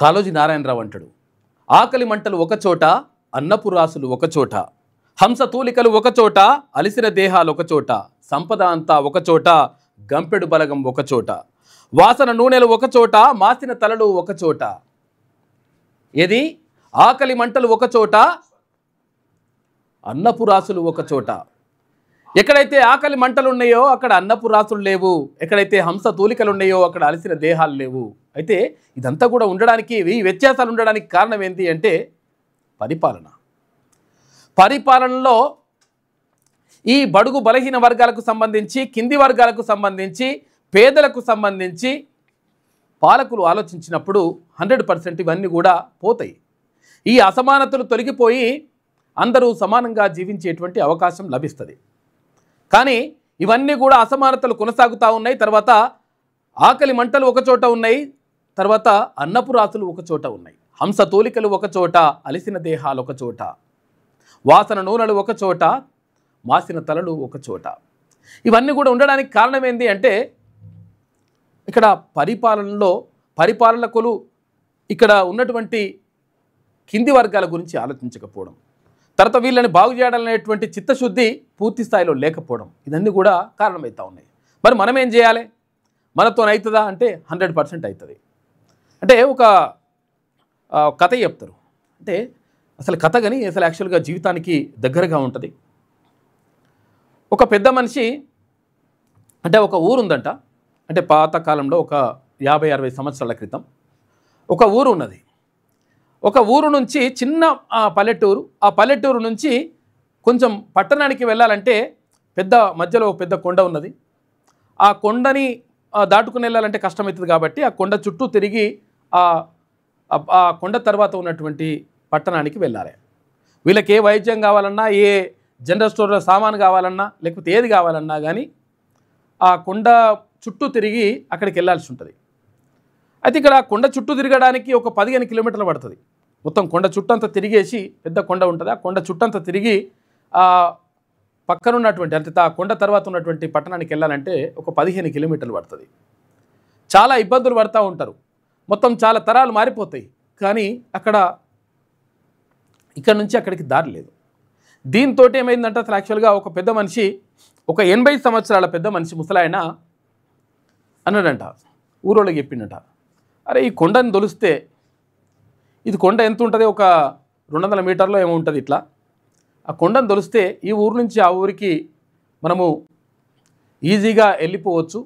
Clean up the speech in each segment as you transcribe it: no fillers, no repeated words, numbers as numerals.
కాళోజీ నారాయణరావు అంటాడు, ఆకలి మంటలు ఒకచోట, అన్నపు రాసులు ఒకచోట, హంస తూలికలు ఒకచోట, అలిసిన దేహాలు ఒకచోట, సంపద అంతా ఒకచోట, గంపెడు బలగం ఒకచోట, వాసన నూనెలు ఒకచోట, మాసిన తలలు ఒకచోట. ఏది? ఆకలి మంటలు ఒకచోట, అన్నపు రాసులు ఒకచోట. ఎక్కడైతే ఆకలి మంటలు ఉన్నాయో అక్కడ అన్నపు రాసులు లేవు, ఎక్కడైతే హంస తూలికలు ఉన్నాయో అక్కడ అలసిన దేహాలు లేవు. అయితే ఇదంతా కూడా ఉండడానికి, ఈ వ్యత్యాసాలు ఉండడానికి కారణం ఏంటి అంటే పరిపాలన. పరిపాలనలో ఈ బడుగు బలహీన వర్గాలకు సంబంధించి, కింది వర్గాలకు సంబంధించి, పేదలకు సంబంధించి పాలకులు ఆలోచించినప్పుడు 100% ఇవన్నీ కూడా పోతాయి. ఈ అసమానతలు తొలగిపోయి అందరూ సమానంగా జీవించేటువంటి అవకాశం లభిస్తుంది. కానీ ఇవన్నీ కూడా అసమానతలు కొనసాగుతూ ఉన్నాయి. తర్వాత ఆకలి మంటలు ఒకచోట ఉన్నాయి, తర్వాత అన్నపు రాసులు ఒకచోట ఉన్నాయి, హంస తూలికలు ఒకచోట, అలిసిన దేహాలు ఒకచోట, వాసన నూనెలు ఒకచోట, మాసిన తలలు ఒకచోట. ఇవన్నీ కూడా ఉండడానికి కారణం ఏంటి అంటే ఇక్కడ పరిపాలకులు ఇక్కడ ఉన్నటువంటి కింది వర్గాల గురించి ఆలోచించకపోవడం, తర్వాత వీళ్ళని బాగు చేయాలనేటువంటి చిత్తశుద్ధి పూర్తి స్థాయిలో లేకపోవడం, ఇవన్నీ కూడా కారణమవుతూ ఉన్నాయి. మరి మనం ఏం చేయాలి? మనతో అవుతుందా అంటే 100% అవుతుంది. అంటే ఒక కథ చెప్తారు. అంటే అసలు కథ కానీ అసలు యాక్చువల్గా జీవితానికి దగ్గరగా ఉంటుంది. ఒక పెద్ద మనిషి, అంటే ఒక ఊరు ఉందంట, అంటే పాతకాలంలో ఒక 50-60 సంవత్సరాల క్రితం ఒక ఊరు ఉన్నది. ఒక ఊరు నుంచి చిన్న పల్లెటూరు, ఆ పల్లెటూరు నుంచి కొంచెం పట్టణానికి వెళ్ళాలంటే మధ్యలో పెద్ద కొండ ఉన్నది. ఆ కొండని దాటుకుని వెళ్ళాలంటే కష్టమవుతుంది కాబట్టి ఆ కొండ చుట్టూ తిరిగి ఆ కొండ తర్వాత ఉన్నటువంటి పట్టణానికి వెళ్ళాలి. వీళ్ళకి ఏ వైద్యం కావాలన్నా, ఏ జనరల్ స్టోర్లో సామాను కావాలన్నా, లేకపోతే ఏది కావాలన్నా కానీ ఆ కొండ చుట్టూ తిరిగి అక్కడికి వెళ్ళాల్సి ఉంటుంది. అయితే ఇక్కడ కొండ చుట్టూ తిరగడానికి ఒక 15 కిలోమీటర్లు పడుతుంది. మొత్తం కొండ చుట్టంతా తిరిగేసి, పెద్ద కొండ ఉంటుంది, ఆ కొండ చుట్టంతా తిరిగి పక్కన ఉన్నటువంటి, అంటే ఆ కొండ తర్వాత ఉన్నటువంటి పట్టణానికి వెళ్ళాలంటే ఒక 15 కిలోమీటర్లు పడుతుంది. చాలా ఇబ్బందులు పడుతూ ఉంటారు. మొత్తం చాలా తరాలు మారిపోతాయి. కానీ ఇక్కడ నుంచి అక్కడికి దారి లేదు. దీంతో ఏమైందంటే అసలు యాక్చువల్గా ఒక పెద్ద మనిషి, ఒక 80 సంవత్సరాల పెద్ద మనిషి, ముసలాయన అన్నాడంట, ఊరోళ్ళకి చెప్పిండట, అరే ఈ కొండని దొలిస్తే, ఇది కొండ ఎంత ఉంటుంది, ఒక 200 మీటర్లో ఏమో ఉంటుంది. ఇట్లా ఆ కొండను దొలిస్తే ఈ ఊరు నుంచి ఆ ఊరికి మనము ఈజీగా వెళ్ళిపోవచ్చు,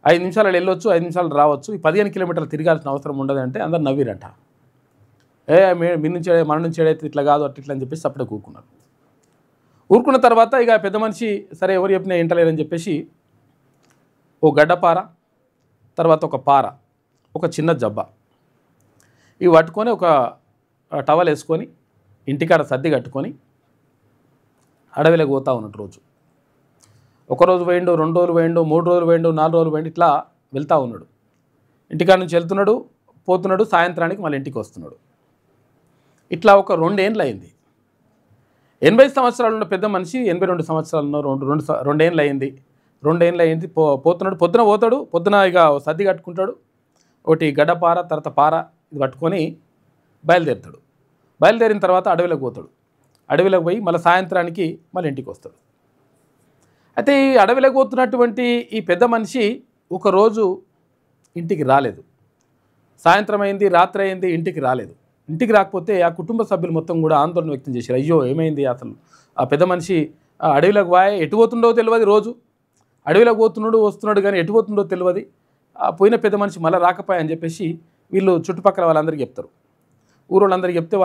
5 నిమిషాలు వెళ్ళొచ్చు, 5 నిమిషాలు రావచ్చు, ఈ 15 కిలోమీటర్లు తిరగాల్సిన అవసరం ఉండదు అంటే అందరు నవ్విరంట. మన నుంచి ఏడైతే ఇట్లా కాదు అట్లా అని చెప్పేసి అప్పుడే ఊరుకున్న తర్వాత ఇక పెద్ద మనిషి సరే ఎవరు చెప్పినా వింటలేరని చెప్పేసి ఓ గడ్డపార, తర్వాత ఒక పార, ఒక చిన్న జబ్బ ఇవి పట్టుకొని, ఒక టవల్ వేసుకొని, ఇంటికాడ సర్ది కట్టుకొని అడవిలోకి పోతా ఉన్నట్టు రోజు. ఒకరోజు పోయిండు, 2 రోజులు పోయిండు, 3 రోజులు పోయిండు, 4 రోజులు పోయిండు, ఇట్లా వెళ్తూ ఉన్నాడు. ఇంటికాడ నుంచి వెళ్తున్నాడు, పోతున్నాడు, సాయంత్రానికి మళ్ళీ ఇంటికి వస్తున్నాడు. ఇట్లా ఒక 2 ఏళ్ళు అయింది. 80 సంవత్సరాలు ఉన్న పెద్ద మనిషి 82 సంవత్సరాలు ఉన్న 2 ఏళ్ళు అయింది. 2 ఏళ్ళు అయింది. పోతున్నాడు, పొద్దున పోతాడు, పొద్దున ఇక సర్ది కట్టుకుంటాడు, ఒకటి గడ్డపార, తర్వాత పార ఇది పట్టుకొని బయలుదేరుతాడు. బయలుదేరిన తర్వాత అడవిలోకి పోతాడు. అడవిలోకి పోయి మళ్ళీ సాయంత్రానికి మళ్ళీ ఇంటికి వస్తాడు. అయితే ఈ అడవిలోకి పోతున్నటువంటి ఈ పెద్ద మనిషి ఒకరోజు ఇంటికి రాలేదు. సాయంత్రం అయింది, రాత్రి అయింది, ఇంటికి రాలేదు. ఇంటికి రాకపోతే ఆ కుటుంబ సభ్యులు మొత్తం కూడా ఆందోళన వ్యక్తం చేశారు. అయ్యో ఏమైంది, అసలు ఆ పెద్ద మనిషి అడవిలోకి పోయి ఎటు పోతుండో తెలియదు, రోజు అడవిలోకి పోతున్నాడు వస్తున్నాడు కానీ ఎటు పోతుండో తెలియదు, పోయిన పెద్ద మనిషి మళ్ళీ రాకపోయా అని చెప్పేసి వీళ్ళు చుట్టుపక్కల వాళ్ళందరికీ చెప్తారు. ఊరోళ్ళందరికీ చెప్తే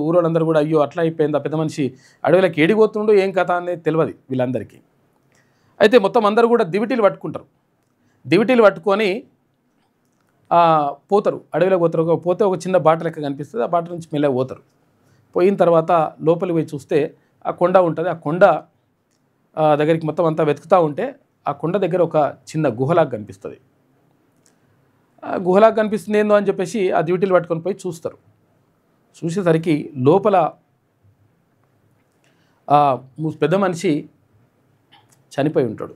ఊరోళ్ళందరూ కూడా అయ్యో అట్లా అయిపోయింది, ఆ పెద్ద మనిషి అడవిలోకి ఏడిపోతుండో ఏం కథ అనేది తెలియదు వీళ్ళందరికీ. అయితే మొత్తం అందరూ కూడా దివిటీలు పట్టుకుంటారు. దివిటీలు పట్టుకొని పోతారు, అడవిలోకి పోతారు. పోతే ఒక చిన్న బాట లెక్క కనిపిస్తుంది, ఆ బాట నుంచి మెల్లగా పోతారు. పోయిన తర్వాత లోపలికి పోయి చూస్తే ఆ కొండ ఉంటుంది. ఆ కొండ దగ్గరికి మొత్తం అంతా వెతుకుతూ ఉంటే ఆ కొండ దగ్గర ఒక చిన్న గుహలాగా కనిపిస్తుంది. గుహలాగా కనిపిస్తుంది ఏందో అని చెప్పేసి ఆ దివిటీలు పట్టుకొని పోయి చూస్తారు. చూసేసరికి లోపల పెద్ద మనిషి చనిపోయి ఉంటాడు.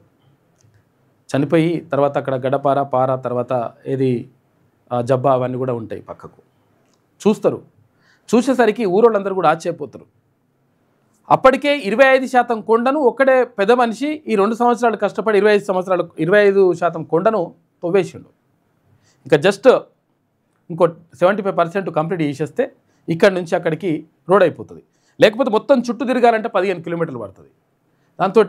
చనిపోయి తర్వాత అక్కడ గడపార, పార, తర్వాత ఏది జబ్బా అవన్నీ కూడా ఉంటాయి పక్కకు. చూస్తారు. చూసేసరికి ఊరోళ్ళందరూ కూడా ఆశ్చర్యపోతారు. అప్పటికే 25% కొండను ఒక్కడే పెద్ద మనిషి ఈ 2 సంవత్సరాలు కష్టపడి 25% కొండను తవ్వేసిండు. ఇంకా జస్ట్ ఇంకో 75% కంప్లీట్ చేసేస్తే ఇక్కడ నుంచి అక్కడికి రోడ్ అయిపోతుంది. లేకపోతే మొత్తం చుట్టూ తిరగాలంటే 15 కిలోమీటర్లు పడుతుంది. దాంతో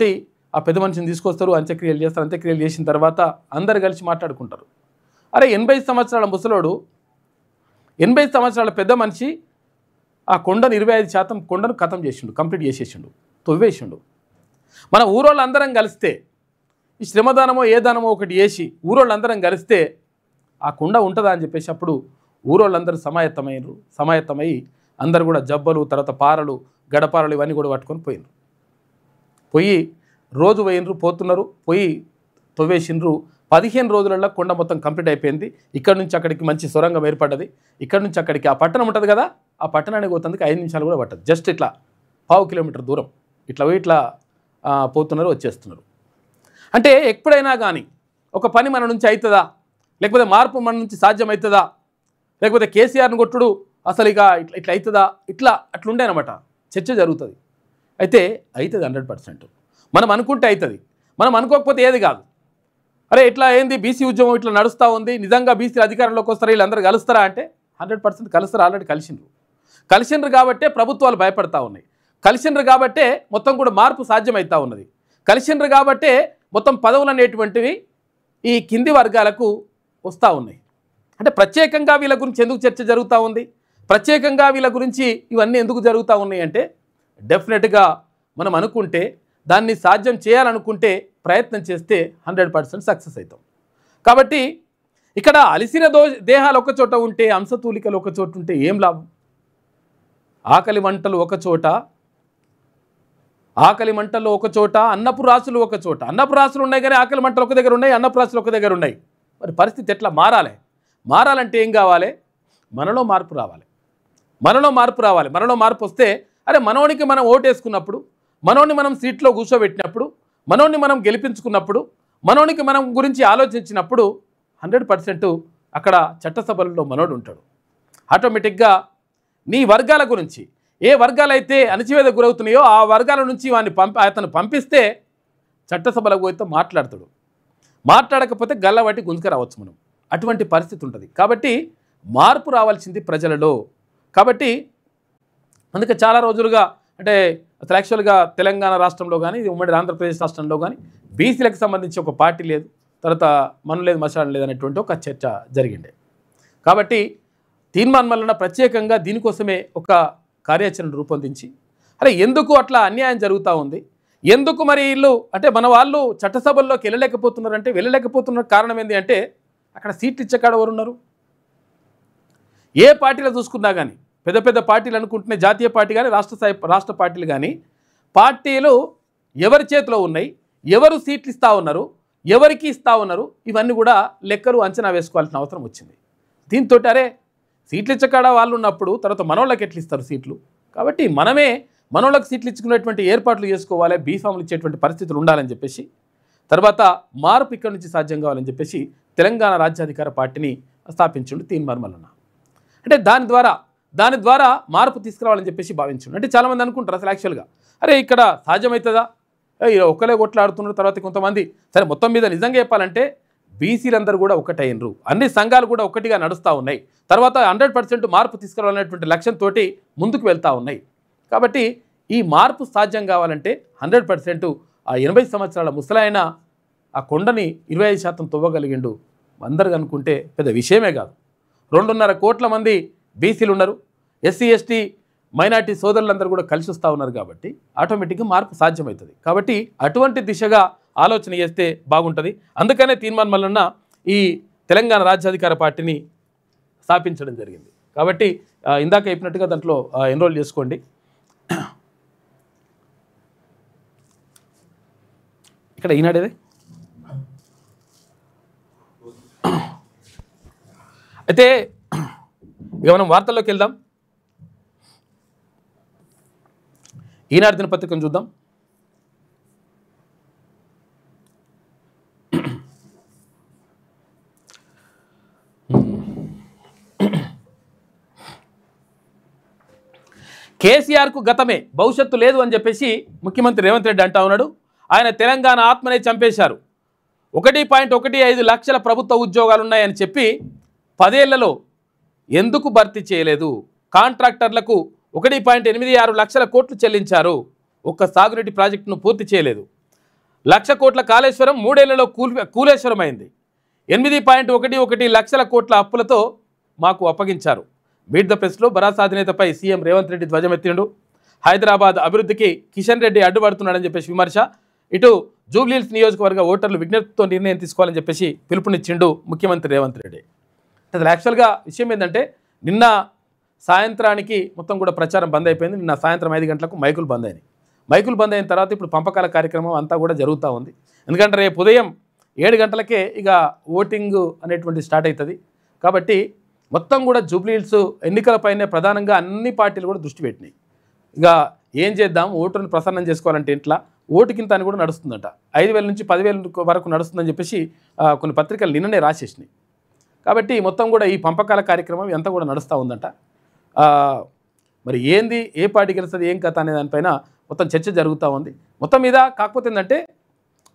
ఆ పెద్ద మనిషిని తీసుకొస్తారు, అంత్యక్రియలు చేస్తారు. అంత్యక్రియలు చేసిన తర్వాత అందరు కలిసి మాట్లాడుకుంటారు. అరే 80 సంవత్సరాల ముసలోడు, 80 సంవత్సరాల పెద్ద మనిషి ఆ కొండను 25% కొండను ఖతం చేసిండు, కంప్లీట్ చేసేసిండు, తవ్వేసిండు. మన ఊరోళ్ళందరం కలిస్తే ఈ శ్రమదానమో ఏ దానమో ఒకటి చేసి ఊరోళ్ళందరం కలిస్తే ఆ కొండ ఉంటుందా అని చెప్పేసి అప్పుడు ఊరోళ్ళందరూ సమాయత్తమై అందరూ కూడా జబ్బలు, తర్వాత పారలు, గడపారలు ఇవన్నీ కూడా పట్టుకొని పోయి రోజు పోతున్నారు, పోయి తవ్వేసిండ్రు. 15 రోజులలో కొండ మొత్తం కంప్లీట్ అయిపోయింది. ఇక్కడ నుంచి అక్కడికి మంచి సొరంగం ఏర్పడ్డది. ఇక్కడ నుంచి అక్కడికి ఆ పట్టణం ఉంటుంది కదా, ఆ పట్టణానికి పోతుంది 5 నిమిషాలు కూడా పట్టదు. జస్ట్ ఇట్లా 1/2 కిలోమీటర్ దూరం ఇట్లా పోతున్నారు, వచ్చేస్తున్నారు. అంటే ఎప్పుడైనా కానీ ఒక పని మన నుంచి అవుతుందా, లేకపోతే మార్పు మన నుంచి సాధ్యమవుతుందా, లేకపోతే కేసీఆర్ని కొట్టుడు అసలు ఇక ఇట్లా అవుతుందా, అట్లుండే అనమాట చర్చ జరుగుతుంది. అయితే అవుతుంది 100%. మనం అనుకుంటే అవుతుంది, మనం అనుకోకపోతే ఏది కాదు. అరే ఇట్లా ఏంది బీసీ ఉద్యమం ఇట్లా నడుస్తూ ఉంది, నిజంగా బీసీ అధికారంలోకి వస్తారా, వీళ్ళందరూ కలుస్తారా అంటే 100% కలుస్తారు. ఆల్రెడీ కలిసిండ్రు కాబట్టే ప్రభుత్వాలు భయపడతా ఉన్నాయి. కలిసిండ్రు కాబట్టే మొత్తం కూడా మార్పు సాధ్యమవుతూ ఉన్నది. కలిసిండ్రు కాబట్టే మొత్తం పదవులు అనేటువంటివి ఈ కింది వర్గాలకు వస్తూ ఉన్నాయి. అంటే ప్రత్యేకంగా వీళ్ళ గురించి ఎందుకు చర్చ జరుగుతూ ఉంది, ప్రత్యేకంగా వీళ్ళ గురించి ఇవన్నీ ఎందుకు జరుగుతూ ఉన్నాయి అంటే డెఫినెట్గా మనం అనుకుంటే, దాన్ని సాధ్యం చేయాలనుకుంటే, ప్రయత్నం చేస్తే 100% సక్సెస్ అవుతాం. కాబట్టి ఇక్కడ అలిసిన దేహాలు ఒక చోట ఉంటే, అంశతూలికలు ఒక చోట ఉంటే ఏం లాభం? ఆకలి మంటలు ఒక చోట, అన్నపు రాసులు ఒక చోట. అన్నపు రాసులు ఉన్నాయి కానీ ఆకలి మంటలు ఒక దగ్గర ఉన్నాయి, అన్నపు రాసులు ఒక దగ్గర ఉన్నాయి. మరి పరిస్థితి ఎట్లా మారాలంటే ఏం కావాలి? మనలో మార్పు రావాలి. మనలో మార్పు వస్తే, అరే మనోనికి మనం ఓటేసుకున్నప్పుడు, మనోని మనం సీట్లో కూర్చోబెట్టినప్పుడు, మనోని మనం గెలిపించుకున్నప్పుడు, మనోనికి మనం గురించి ఆలోచించినప్పుడు 100% అక్కడ చట్టసభలలో మనోడు ఉంటాడు. ఆటోమేటిక్గా నీ వర్గాల గురించి, ఏ వర్గాలైతే అణచివేత గురవుతున్నాయో ఆ వర్గాల నుంచి అతను పంపిస్తే చట్టసభలకు పోయితే మాట్లాడతాడు. మాట్లాడకపోతే గల్లబట్టి గుంజుక రావచ్చు మనం. అటువంటి పరిస్థితి ఉంటుంది. కాబట్టి మార్పు రావాల్సింది ప్రజలలో. కాబట్టి అందుకే చాలా రోజులుగా అంటే అసలు యాక్చువల్గా తెలంగాణ రాష్ట్రంలో కానీ ఉమ్మడి ఆంధ్రప్రదేశ్ రాష్ట్రంలో కానీ బీసీలకు సంబంధించి ఒక పార్టీ లేదు, తర్వాత మనం లేదు మసాలా లేదు అనేటువంటి ఒక చర్చ జరిగిండే. కాబట్టి తీర్మాన్ మల్లన్న ప్రత్యేకంగా దీనికోసమే ఒక కార్యాచరణ రూపొందించి, అరే ఎందుకు అట్లా అన్యాయం జరుగుతూ ఉంది, ఎందుకు మరి వీళ్ళు అంటే మన వాళ్ళు చట్టసభల్లోకి వెళ్ళలేకపోతున్నారు కారణం ఏంటి అంటే అక్కడ సీట్లు ఇచ్చే కాడ ఎవరు ఉన్నారు? ఏ పార్టీలో చూసుకున్నా కానీ పెద్ద పెద్ద పార్టీలు అనుకుంటున్న జాతీయ పార్టీ కానీ రాష్ట్ర పార్టీలు కానీ పార్టీలు ఎవరి చేతిలో ఉన్నాయి, ఎవరు సీట్లు ఇస్తూ ఉన్నారు, ఎవరికి ఇస్తూ ఉన్నారు, ఇవన్నీ కూడా లెక్కలు అంచనా వేసుకోవాల్సిన అవసరం వచ్చింది. దీంతో అరే సీట్లు ఇచ్చకాడ వాళ్ళు ఉన్నప్పుడు తర్వాత మనోళ్ళకి ఎట్లు ఇస్తారు సీట్లు? కాబట్టి మనమే మనోళ్ళకి సీట్లు ఇచ్చుకునేటువంటి ఏర్పాట్లు చేసుకోవాలి, బీఫామ్లు ఇచ్చేటువంటి పరిస్థితులు ఉండాలని చెప్పేసి, తర్వాత మార్పు ఇక్కడి నుంచి సాధ్యం కావాలని చెప్పేసి తెలంగాణ రాజ్యాధికార పార్టీని స్థాపించిండు తీర్మాన్ మల్లన్న. అంటే దాని ద్వారా మార్పు తీసుకురావాలని చెప్పేసి భావించండి. అంటే చాలామంది అనుకుంటారు అసలు యాక్చువల్గా అరే ఇక్కడ సాధ్యమవుతుందా, ఒక్కలే కొట్లాడుతున్నారు, తర్వాత కొంతమంది సరే మొత్తం మీద నిజంగా చెప్పాలంటే బీసీలందరూ కూడా ఒకటైనరు, అన్ని సంఘాలు కూడా ఒకటిగా నడుస్తూ ఉన్నాయి, తర్వాత 100% మార్పు తీసుకురావాలనేటువంటి లక్ష్యంతో ముందుకు వెళ్తూ ఉన్నాయి. కాబట్టి ఈ మార్పు సాధ్యం కావాలంటే 100% ఆ 80 సంవత్సరాల ముసలాయన ఆ కొండని 25% తవ్వగలిగిండు. అందరు అనుకుంటే పెద్ద విషయమే కాదు. 2.5 కోట్ల మంది బీసీలు ఉన్నారు, ఎస్సీ ఎస్టీ మైనార్టీ సోదరులందరూ కూడా కలిసి వస్తూ ఉన్నారు. కాబట్టి ఆటోమేటిక్గా మార్పు సాధ్యమవుతుంది. కాబట్టి అటువంటి దిశగా ఆలోచన చేస్తే బాగుంటుంది. అందుకనే తీర్మాన్ మల్లన్న ఈ తెలంగాణ రాజ్యాధికార పార్టీని స్థాపించడం జరిగింది. కాబట్టి ఇందాక చెప్పినట్టుగా దాంట్లో ఎన్రోల్ చేసుకోండి. ఇక్కడ ఈనాడేదే అయితే ఇక మనం వార్తల్లోకి వెళ్దాం. ఈనాడు దినపత్రికను చూద్దాం. కేసీఆర్కు గతమే భవిష్యత్తు లేదు అని చెప్పేసి ముఖ్యమంత్రి రేవంత్ రెడ్డి అంటా ఉన్నాడు. ఆయన తెలంగాణ ఆత్మనే చంపేశారు. 1.15 లక్షల ప్రభుత్వ ఉద్యోగాలు ఉన్నాయని చెప్పి 10 ఏళ్లలో ఎందుకు భర్తీ చేయలేదు? కాంట్రాక్టర్లకు 1.86 లక్షల కోట్లు చెల్లించారు. ఒక్క సాగునీటి ప్రాజెక్టును పూర్తి చేయలేదు. 1 లక్ష కోట్ల కాళేశ్వరం 3 ఏళ్లలో కూలేశ్వరం అయింది. 8.11 లక్షల కోట్ల అప్పులతో మాకు అప్పగించారు. మీట్ ద ప్రెస్లో భరాసా అధినేతపై సీఎం రేవంత్ రెడ్డి ధ్వజమెత్తిండు. హైదరాబాద్ అభివృద్ధికి కిషన్ రెడ్డి అడ్డుపడుతున్నాడని చెప్పేసి విమర్శ. ఇటు జూబ్లీహిల్స్ నియోజకవర్గ ఓటర్లు విజ్ఞప్తితో నిర్ణయం తీసుకోవాలని చెప్పేసి పిలుపునిచ్చిండు ముఖ్యమంత్రి రేవంత్ రెడ్డి. అసలు యాక్చువల్గా విషయం ఏంటంటే నిన్న సాయంత్రానికి మొత్తం కూడా ప్రచారం బంద్ అయిపోయింది. నిన్న సాయంత్రం 5 గంటలకు మైకులు బంద్ అయినాయి. మైకులు బంద్ అయిన తర్వాత ఇప్పుడు పంపకాల కార్యక్రమం అంతా కూడా జరుగుతూ ఉంది. ఎందుకంటే రేపు ఉదయం 7 గంటలకే ఇక ఓటింగ్ అనేటువంటి స్టార్ట్ అవుతుంది. కాబట్టి మొత్తం కూడా జూబ్లీహిల్స్ ఎన్నికలపైనే ప్రధానంగా అన్ని పార్టీలు కూడా దృష్టి పెట్టినాయి. ఇక ఏం చేద్దాం, ఓటును ప్రసన్నం చేసుకోవాలంటే ఇంట్లో ఓటుకింత అని కూడా నడుస్తుందట. 5,000 నుంచి 10,000 వరకు నడుస్తుందని చెప్పేసి కొన్ని పత్రికలు నిన్ననే రాసేసినాయి. కాబట్టి మొత్తం కూడా ఈ పంపకాల కార్యక్రమం ఎంత కూడా నడుస్తూ ఉందట. మరి ఏంది, ఏ పార్టీ గెలుస్తుంది, ఏం కథ అనే దానిపైన మొత్తం చర్చ జరుగుతూ ఉంది. మొత్తం మీద కాకపోతే ఏంటంటే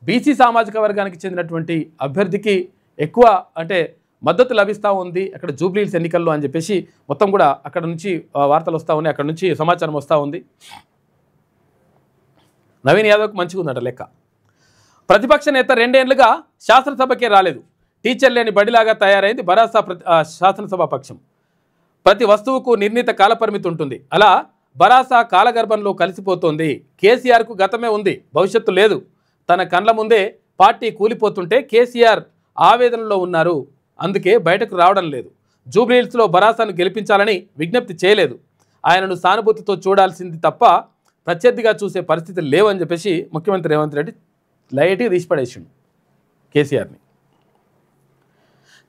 బీసీ సామాజిక వర్గానికి చెందినటువంటి అభ్యర్థికి ఎక్కువ అంటే మద్దతు లభిస్తూ ఉంది అక్కడ జూబ్లీహిల్స్ ఎన్నికల్లో అని చెప్పేసి మొత్తం కూడా అక్కడ నుంచి వార్తలు వస్తూ ఉన్నాయి, అక్కడ నుంచి సమాచారం వస్తూ ఉంది. నవీన్ యాదవ్కి మంచిగా ఉందట లెక్క. ప్రతిపక్ష నేత 2 ఏళ్లుగా శాసనసభకే రాలేదు. టీచర్ లేని బడిలాగా తయారైంది భరాసా శాసనసభ పక్షం. ప్రతి వస్తువుకు నిర్ణీత కాలపరిమితి ఉంటుంది. అలా భరాసా కాలగర్భంలో కలిసిపోతోంది. కేసీఆర్కు గతమే ఉంది, భవిష్యత్తు లేదు. తన కండ్ల ముందే పార్టీ కూలిపోతుంటే కేసీఆర్ ఆవేదనలో ఉన్నారు. అందుకే బయటకు రావడం లేదు. జూబ్లీహిల్స్లో భరాసాను గెలిపించాలని విజ్ఞప్తి చేయలేదు. ఆయనను సానుభూతితో చూడాల్సింది తప్ప ప్రత్యర్థిగా చూసే పరిస్థితులు లేవని చెప్పేసి ముఖ్యమంత్రి రేవంత్ రెడ్డి లైట్గా తీసిపడేసిండు కేసీఆర్ని.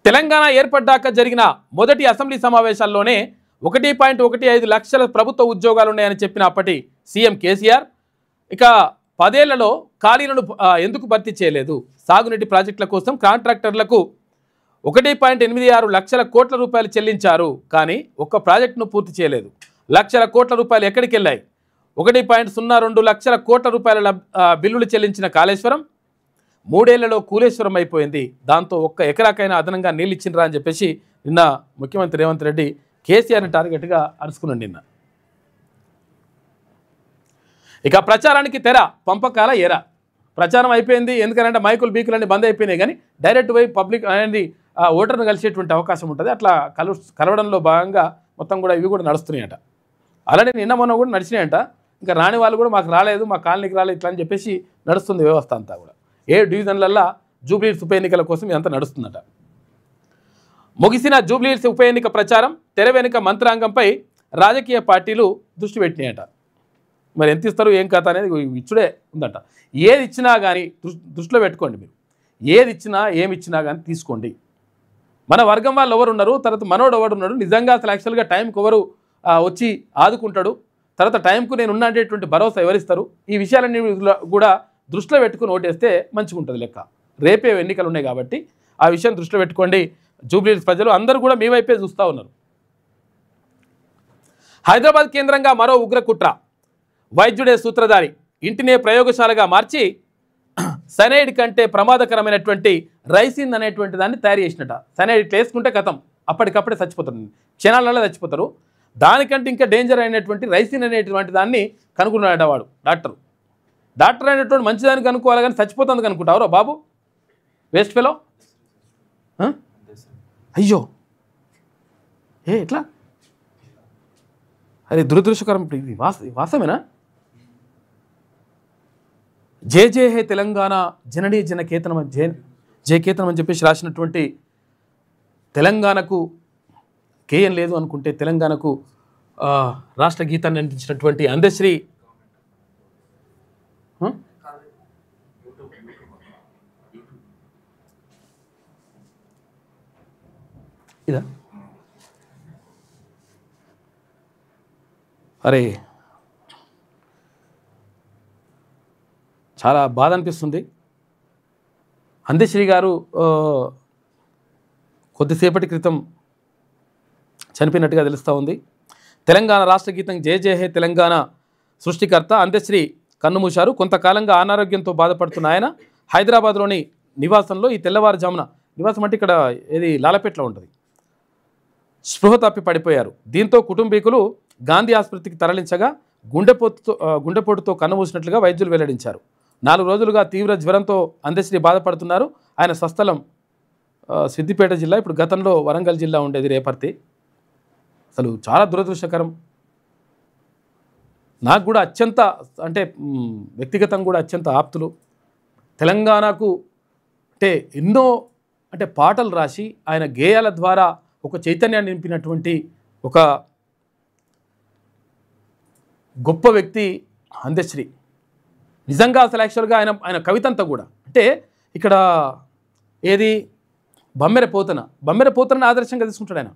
తెలంగాణ ఏర్పడ్డాక జరిగిన మొదటి అసెంబ్లీ సమావేశాల్లోనే 1.15 లక్షల ప్రభుత్వ ఉద్యోగాలు ఉన్నాయని చెప్పిన అప్పటి సీఎం కేసీఆర్ ఇక 10 ఏళ్లలో ఖాళీలను ఎందుకు భర్తీ చేయలేదు? సాగునీటి ప్రాజెక్టుల కోసం కాంట్రాక్టర్లకు 1.86 లక్షల కోట్ల రూపాయలు చెల్లించారు. కానీ ఒక్క ప్రాజెక్టును పూర్తి చేయలేదు. లక్షల కోట్ల రూపాయలు ఎక్కడికి వెళ్ళాయి? 1.02 లక్షల కోట్ల రూపాయల బిల్లులు చెల్లించిన కాళేశ్వరం 3 ఏళ్లలో కూలేశ్వరం అయిపోయింది. దాంతో 1 ఎకరాకైనా అదనంగా నీళ్ళు ఇచ్చిండ్రా అని చెప్పేసి నిన్న ముఖ్యమంత్రి రేవంత్ రెడ్డి కేసీఆర్ని టార్గెట్గా అరుచుకున్నాడు నిన్న. ఇక ప్రచారానికి తెర, పంపకాల ఎర. ప్రచారం అయిపోయింది. ఎందుకంటే మైకులు బీకులు అన్నీ బంద్ అయిపోయినాయి. కానీ డైరెక్ట్ పోయి పబ్లిక్ అనేది ఓటర్ను కలిసేటువంటి అవకాశం ఉంటుంది. అట్లా కలవడంలో భాగంగా మొత్తం కూడా ఇవి కూడా నడుస్తున్నాయట. అలానే నిన్న మొన్న కూడా నడిచినాయంట. ఇంకా రాని వాళ్ళు కూడా మాకు రాలేదు, మా కాలనీకి రాలేదు ఇట్లా అని చెప్పేసి నడుస్తుంది వ్యవస్థ అంతా కూడా. 7 డివిజన్లల్లో జూబ్లీహిల్స్ ఉప ఎన్నికల కోసం ఇదంతా నడుస్తుందట. ముగిసిన జూబ్లీహిల్స్ ఉప ఎన్నిక ప్రచారం తెర వెనుక మంత్రాంగంపై రాజకీయ పార్టీలు దృష్టి పెట్టినాయట. మరి ఎంత ఇస్తారు, ఏం కథ అనేది ఇచ్చుడే ఉందట. ఏది ఇచ్చినా కానీ దృష్టిలో పెట్టుకోండి. మీరు ఏది ఇచ్చినా ఏమి ఇచ్చినా కానీ తీసుకోండి. మన వర్గం వాళ్ళు ఎవరు ఉన్నారు, తర్వాత మనోడు ఎవరు ఉన్నాడు, నిజంగా అసలు యాక్చువల్గా టైంకి ఎవరు వచ్చి ఆదుకుంటాడు, తర్వాత టైంకు నేను ఉన్నా అనేటువంటి భరోసా ఎవరిస్తారు, ఈ విషయాలన్నీ కూడా దృష్టిలో పెట్టుకుని ఓటేస్తే మంచిగా ఉంటుంది లెక్క. రేపే ఎన్నికలు ఉన్నాయి కాబట్టి ఆ విషయం దృష్టిలో పెట్టుకోండి. జూబ్లీహిల్స్ ప్రజలు అందరూ కూడా మీ వైపే చూస్తూ ఉన్నారు. హైదరాబాద్ కేంద్రంగా మరో ఉగ్ర కుట్ర. వైద్యుడే సూత్రధారి, ఇంటినే ప్రయోగశాలగా మార్చి సైనైడ్ కంటే ప్రమాదకరమైనటువంటి రైసిన్ అనేటువంటి దాన్ని తయారు చేసినట. సైనైడ్ ఇట్లా వేసుకుంటే కథం అప్పటికప్పుడే చచ్చిపోతారు, క్షణాలలో చచ్చిపోతారు. దానికంటే ఇంకా డేంజర్ అయినటువంటి రైసిన్ అనేటువంటి దాన్ని కనుక్కున్నాడట వాడు డాక్టర్ అయినటువంటి మంచిదాన్ని కనుక్కోవాలి కానీ చచ్చిపోతుంది కనుక్కుంటావురా బాబు, వేస్ట్ ఫెలో. అయ్యో ఎట్లా, అరే దురదృష్టకరం. ఇప్పుడు ఇది వాస్తవేనా? జే జే హే తెలంగాణ జననీ జనకేతనం జయకేతనం అని చెప్పేసి రాసినటువంటి తెలంగాణకు కేయం లేదు అనుకుంటే తెలంగాణకు రాష్ట్ర గీతాన్ని అందించినటువంటి అందశ్రీ ఇదా, అరే చాలా బాధ అనిపిస్తుంది. అందశ్రీ గారు కొద్దిసేపటి క్రితం చనిపోయినట్టుగా తెలుస్తూ ఉంది. తెలంగాణ రాష్ట్ర గీతం జయ జయ హే తెలంగాణ సృష్టికర్త అందశ్రీ కన్నుమూశారు. కొంతకాలంగా అనారోగ్యంతో బాధపడుతున్న ఆయన హైదరాబాద్లోని నివాసంలో ఈ తెల్లవారుజామున, నివాసం అంటే ఇక్కడ ఏది లాలపేటలో ఉంటుంది, స్పృహ తప్పి పడిపోయారు. దీంతో కుటుంబీకులు గాంధీ ఆసుపత్రికి తరలించగా గుండెపోటుతో కన్నుమూసినట్లుగా వైద్యులు వెల్లడించారు. 4 రోజులుగా తీవ్ర జ్వరంతో అందశ్రీ బాధపడుతున్నారు. ఆయన స్వస్థలం సిద్దిపేట జిల్లా, ఇప్పుడు గతంలో వరంగల్ జిల్లా ఉండేది రేపర్తి. అసలు చాలా దురదృష్టకరం. నాకు కూడా అత్యంత అంటే వ్యక్తిగతంగా కూడా అత్యంత ఆప్తులు. తెలంగాణకు అంటే ఎన్నో అంటే పాటలు రాసి ఆయన గేయాల ద్వారా ఒక చైతన్యాన్ని నింపినటువంటి ఒక గొప్ప వ్యక్తి అందశ్రీ. నిజంగా అసలు యాక్చువల్గా ఆయన కవిత అంతా కూడా అంటే ఇక్కడ ఏది బమ్మెర పోతనని ఆదర్శంగా తీసుకుంటాడు ఆయన.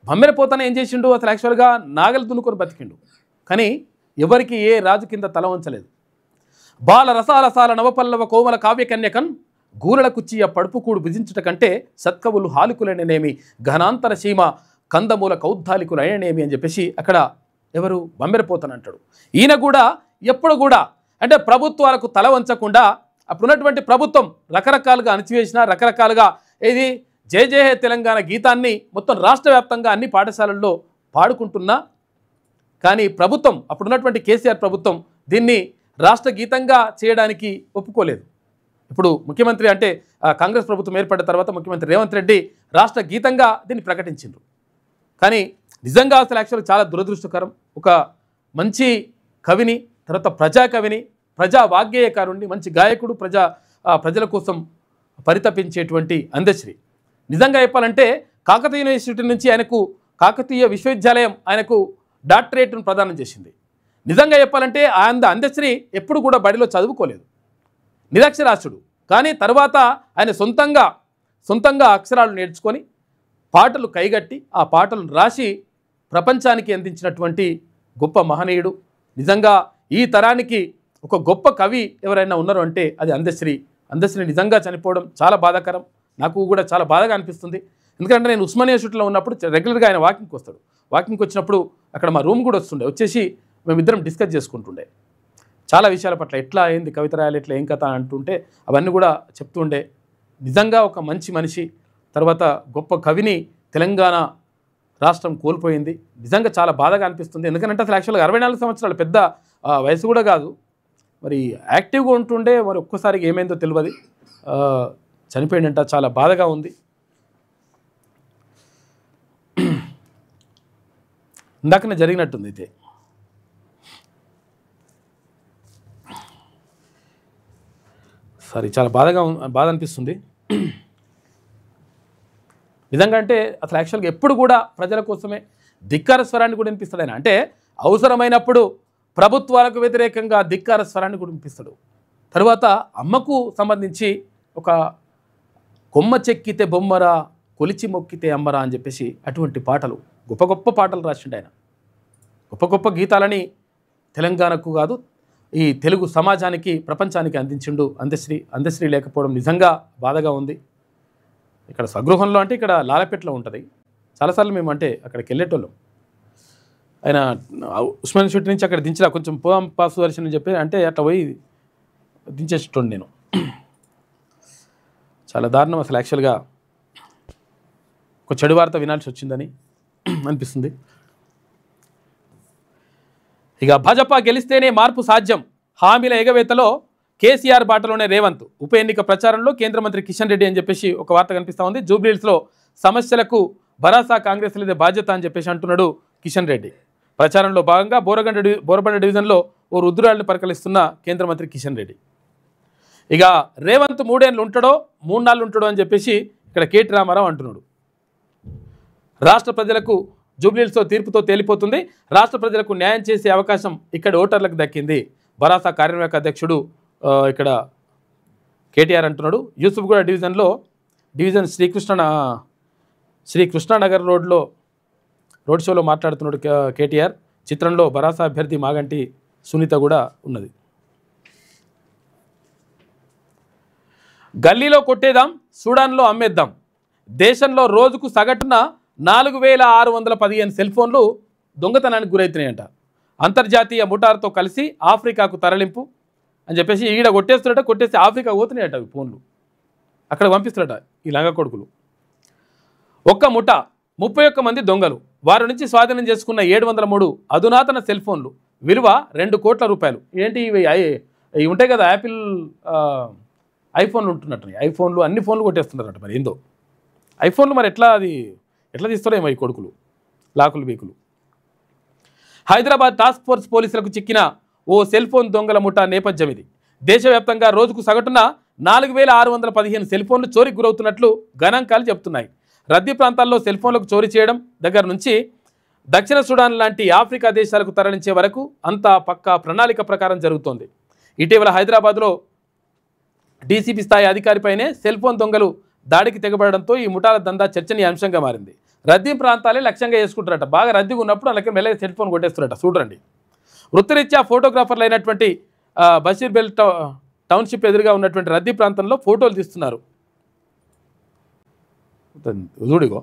బమ్మెర పోతన ఏం చేసిండు, అసలు యాక్చువల్గా నాగలు దున్నుకొని బతికిండు, కానీ ఎవరికి ఏ రాజు కింద తల వంచలేదు. బాల రసాలసాల నవపల్లవ కోమల కావ్య కన్యకన్ గూరల కుచ్చియ పడుపుకూడు భుజించుట కంటే సత్కవులు హాలికులైననేమి ఘనాంతర సీమ కందమూల కౌద్ధాలికులైననేమి అని చెప్పేసి అక్కడ ఎవరు బమ్మెర పోతన అంటాడు. ఈయన కూడా ఎప్పుడు కూడా అంటే ప్రభుత్వాలకు తల వంచకుండా అప్పుడున్నటువంటి ప్రభుత్వం రకరకాలుగా అణచివేసిన, రకరకాలుగా ఇది జయ జయ హే తెలంగాణ గీతాన్ని మొత్తం రాష్ట్ర వ్యాప్తంగా అన్ని పాఠశాలల్లో పాడుకుంటున్నా, కానీ ప్రభుత్వం అప్పుడున్నటువంటి కేసీఆర్ ప్రభుత్వం దీన్ని రాష్ట్ర గీతంగా చేయడానికి ఒప్పుకోలేదు. ఇప్పుడు ముఖ్యమంత్రి అంటే కాంగ్రెస్ ప్రభుత్వం ఏర్పడిన తర్వాత ముఖ్యమంత్రి రేవంత్ రెడ్డి రాష్ట్ర గీతంగా దీన్ని ప్రకటించిండ్రు. కానీ నిజంగా అసలు యాక్చువల్గా చాలా దురదృష్టకరం. ఒక మంచి కవిని, తర్వాత ప్రజాకవిని, ప్రజా వాగ్గేయకారుణ్ణి, మంచి గాయకుడు, ప్రజల కోసం పరితపించేటువంటి అందశ్రీ. నిజంగా చెప్పాలంటే కాకతీయ యూనివర్సిటీ నుంచి కాకతీయ విశ్వవిద్యాలయం ఆయనకు డాక్టరేట్ను ప్రదానం చేసింది. నిజంగా చెప్పాలంటే అందశ్రీ ఎప్పుడు కూడా బడిలో చదువుకోలేదు, నిరక్షరాస్యుడు. కానీ తర్వాత ఆయన సొంతంగా అక్షరాలు నేర్చుకొని పాటలు కైగట్టి ఆ పాటలను రాసి ప్రపంచానికి అందించినటువంటి గొప్ప మహనీయుడు. నిజంగా ఈ తరానికి ఒక గొప్ప కవి ఎవరైనా ఉన్నారు అంటే అది అందశ్రీ. నిజంగా చనిపోవడం చాలా బాధాకరం. నాకు కూడా చాలా బాధగా అనిపిస్తుంది. ఎందుకంటే నేను ఉస్మానియా యూనివర్సిటీలో ఉన్నప్పుడు రెగ్యులర్గా ఆయన వాకింగ్కి వస్తాడు. వాకింగ్కి వచ్చినప్పుడు అక్కడ మా రూమ్ కూడా వచ్చేసి మేమిద్దరం డిస్కస్ చేసుకుంటుండే చాలా విషయాల పట్ల, ఎట్లా ఏంది కవిత రాయాలి, ఎట్లా ఏం కథ అంటుంటే అవన్నీ కూడా చెప్తుండే. నిజంగా ఒక మంచి మనిషి. తర్వాత గొప్ప కవిని తెలంగాణ రాష్ట్రం కోల్పోయింది. నిజంగా చాలా బాధగా అనిపిస్తుంది. ఎందుకంటే అసలు యాక్చువల్గా 64 సంవత్సరాలు పెద్ద వయసు కూడా కాదు, మరి యాక్టివ్గా ఉంటుండే. మరి ఒక్కసారికి ఏమైందో తెలియదు, చనిపోయిందంట. చాలా బాధగా ఉంది. ఇందాకనే జరిగినట్టుంది అయితే. చాలా బాధ అనిపిస్తుంది నిజంగా. అంటే అసలు యాక్చువల్గా ఎప్పుడు కూడా ప్రజల కోసమే ధిక్కార స్వరాన్ని కూడా వినిపిస్తాడు ఆయన. అంటే అవసరమైనప్పుడు ప్రభుత్వాలకు వ్యతిరేకంగా ధిక్కార స్వరాన్ని కూడా వినిపిస్తాడు. తర్వాత అమ్మకు సంబంధించి ఒక కొమ్మ చెక్కితే బొమ్మరా, కొలిచి మొక్కితే అమ్మరా అని చెప్పేసి అటువంటి పాటలు, గొప్ప గొప్ప పాటలు రాసిండు ఆయన. గొప్ప గొప్ప గీతాలని తెలంగాణకు కాదు, ఈ తెలుగు సమాజానికి, ప్రపంచానికి అందించిండు అందశ్రీ లేకపోవడం నిజంగా బాధగా ఉంది. ఇక్కడ స్వగృహంలో అంటే ఇక్కడ లాలపేటలో ఉంటుంది. చాలాసార్లు మేము అంటే అక్కడికి వెళ్ళేటోళ్ళం. ఆయన ఉస్మానియా యూనివర్సిటీ నుంచి అక్కడ దించిన కొంచెం పోదాం పాసు దర్శనం అని చెప్పి అంటే అట్లా పోయి దించేటోండి నేను. చాలా దారుణం అసలు. యాక్చువల్గా ఒక చెడు వార్త వినాల్సి వచ్చిందని అనిపిస్తుంది. ఇక భాజపా గెలిస్తేనే మార్పు సాధ్యం, హామీల ఎగవేతలో కేసీఆర్ బాటలోనే రేవంత్. ఉప ఎన్నిక ప్రచారంలో కేంద్ర మంత్రి కిషన్ రెడ్డి అని చెప్పేసి ఒక వార్త కనిపిస్తూ ఉంది. జూబ్లీహిల్స్లో సమస్యలకు భరాసా కాంగ్రెస్ లేదే బాధ్యత అని చెప్పేసి అంటున్నాడు కిషన్ రెడ్డి. ప్రచారంలో భాగంగా బోరబండ డివిజన్లో ఓ రుద్రాలను పరికలిస్తున్న కేంద్ర మంత్రి కిషన్ రెడ్డి. ఇక రేవంత్ 3 ఏళ్ళు ఉంటాడో 3 నాళ్ళు ఉంటాడో అని చెప్పేసి ఇక్కడ కేటీ రామారావు అంటున్నాడు. రాష్ట్ర ప్రజలకు జూబ్లీహిల్స్లో తీర్పుతో తేలిపోతుంది, రాష్ట్ర ప్రజలకు న్యాయం చేసే అవకాశం ఇక్కడ ఓటర్లకు దక్కింది. భరాసా కార్యనిర్వాహక అధ్యక్షుడు ఇక్కడ కేటీఆర్ అంటున్నాడు. యూసుఫ్గూడ డివిజన్ శ్రీకృష్ణనగర్ రోడ్ షోలో మాట్లాడుతున్నాడు కేటీఆర్. చిత్రంలో భరాసా అభ్యర్థి మాగంటి సునీత కూడా ఉన్నది. గల్లీలో కొట్టేద్దాం, సూడాన్లో అమ్మేద్దాం. దేశంలో రోజుకు సగటున 4615 సెల్ ఫోన్లు దొంగతనానికి గురవుతున్నాయంట. అంతర్జాతీయ ముఠాలతో కలిసి ఆఫ్రికాకు తరలింపు అని చెప్పేసి ఈడ కొట్టేస్తున్నట్ట, కొట్టేసి ఆఫ్రికా పోతున్నాయట అవి ఫోన్లు, అక్కడ పంపిస్తున్నట ఈ లంగ కొడుకులు. ఒక్క ముఠా 31 మంది దొంగలు, వారి నుంచి స్వాధీనం చేసుకున్న 703 అధునాతన సెల్ ఫోన్లు, విలువ 2 కోట్ల రూపాయలు. ఏంటి ఇవి ఉంటాయి కదా యాపిల్ ఐఫోన్లు ఉంటున్నట్టు, ఐఫోన్లు అన్ని ఫోన్లు కొట్టేస్తున్నారట. మరి ఏందో ఐఫోన్లు మరి ఎట్లా తీస్తారేమో ఈ కొడుకులు లాకులు బీకులు. హైదరాబాద్ టాస్క్ ఫోర్స్ పోలీసులకు చిక్కిన ఓ సెల్ ఫోన్ దొంగల ముఠా నేపథ్యం ఇది. దేశవ్యాప్తంగా రోజుకు సగటున 4615 సెల్ ఫోన్లు చోరీకి గురవుతున్నట్లు గణాంకాలు చెబుతున్నాయి. రద్దీ ప్రాంతాల్లో సెల్ ఫోన్లకు చోరీ చేయడం దగ్గర నుంచి దక్షిణ సుడాన్ లాంటి ఆఫ్రికా దేశాలకు తరలించే వరకు అంతా పక్కా ప్రణాళిక ప్రకారం జరుగుతోంది. ఇటీవల హైదరాబాద్లో డీసీపీ స్థాయి అధికారిపైనే సెల్ ఫోన్ దొంగలు దాడికి తెగబడడంతో ఈ ముఠాల దందా చర్చనీయాంశంగా మారింది. రద్దీ ప్రాంతాలే లక్ష్యంగా చేసుకుంటారట, బాగా రద్దీగా ఉన్నప్పుడు అలాగే మెల్లగా సెల్ ఫోన్ కొట్టేస్తారట. చూడండి, వృత్తిరీత్యా ఫోటోగ్రాఫర్లు అయినటువంటి బషీర్ బెల్ టౌన్షిప్ ఎదురుగా ఉన్నటువంటి రద్దీ ప్రాంతంలో ఫోటోలు తీస్తున్నారు. చూడిగో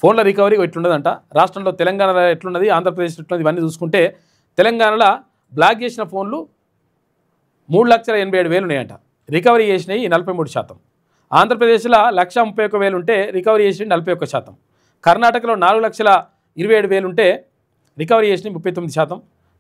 ఫోన్ల రికవరీ ఎట్లున్నదంట, రాష్ట్రంలో తెలంగాణలో ఎట్లున్నది, ఆంధ్రప్రదేశ్ ఎట్లున్నది, ఇవన్నీ చూసుకుంటే తెలంగాణలో బ్లాక్ చేసిన ఫోన్లు 3,87,000 ఉన్నాయంట, రికవరీ చేసినాయి 43%. ఆంధ్రప్రదేశ్లో 1,31,000 ఉంటే రికవరీ చేసినవి 41%. కర్ణాటకలో 4,27,000 ఉంటే రికవరీ చేసినవి 39%.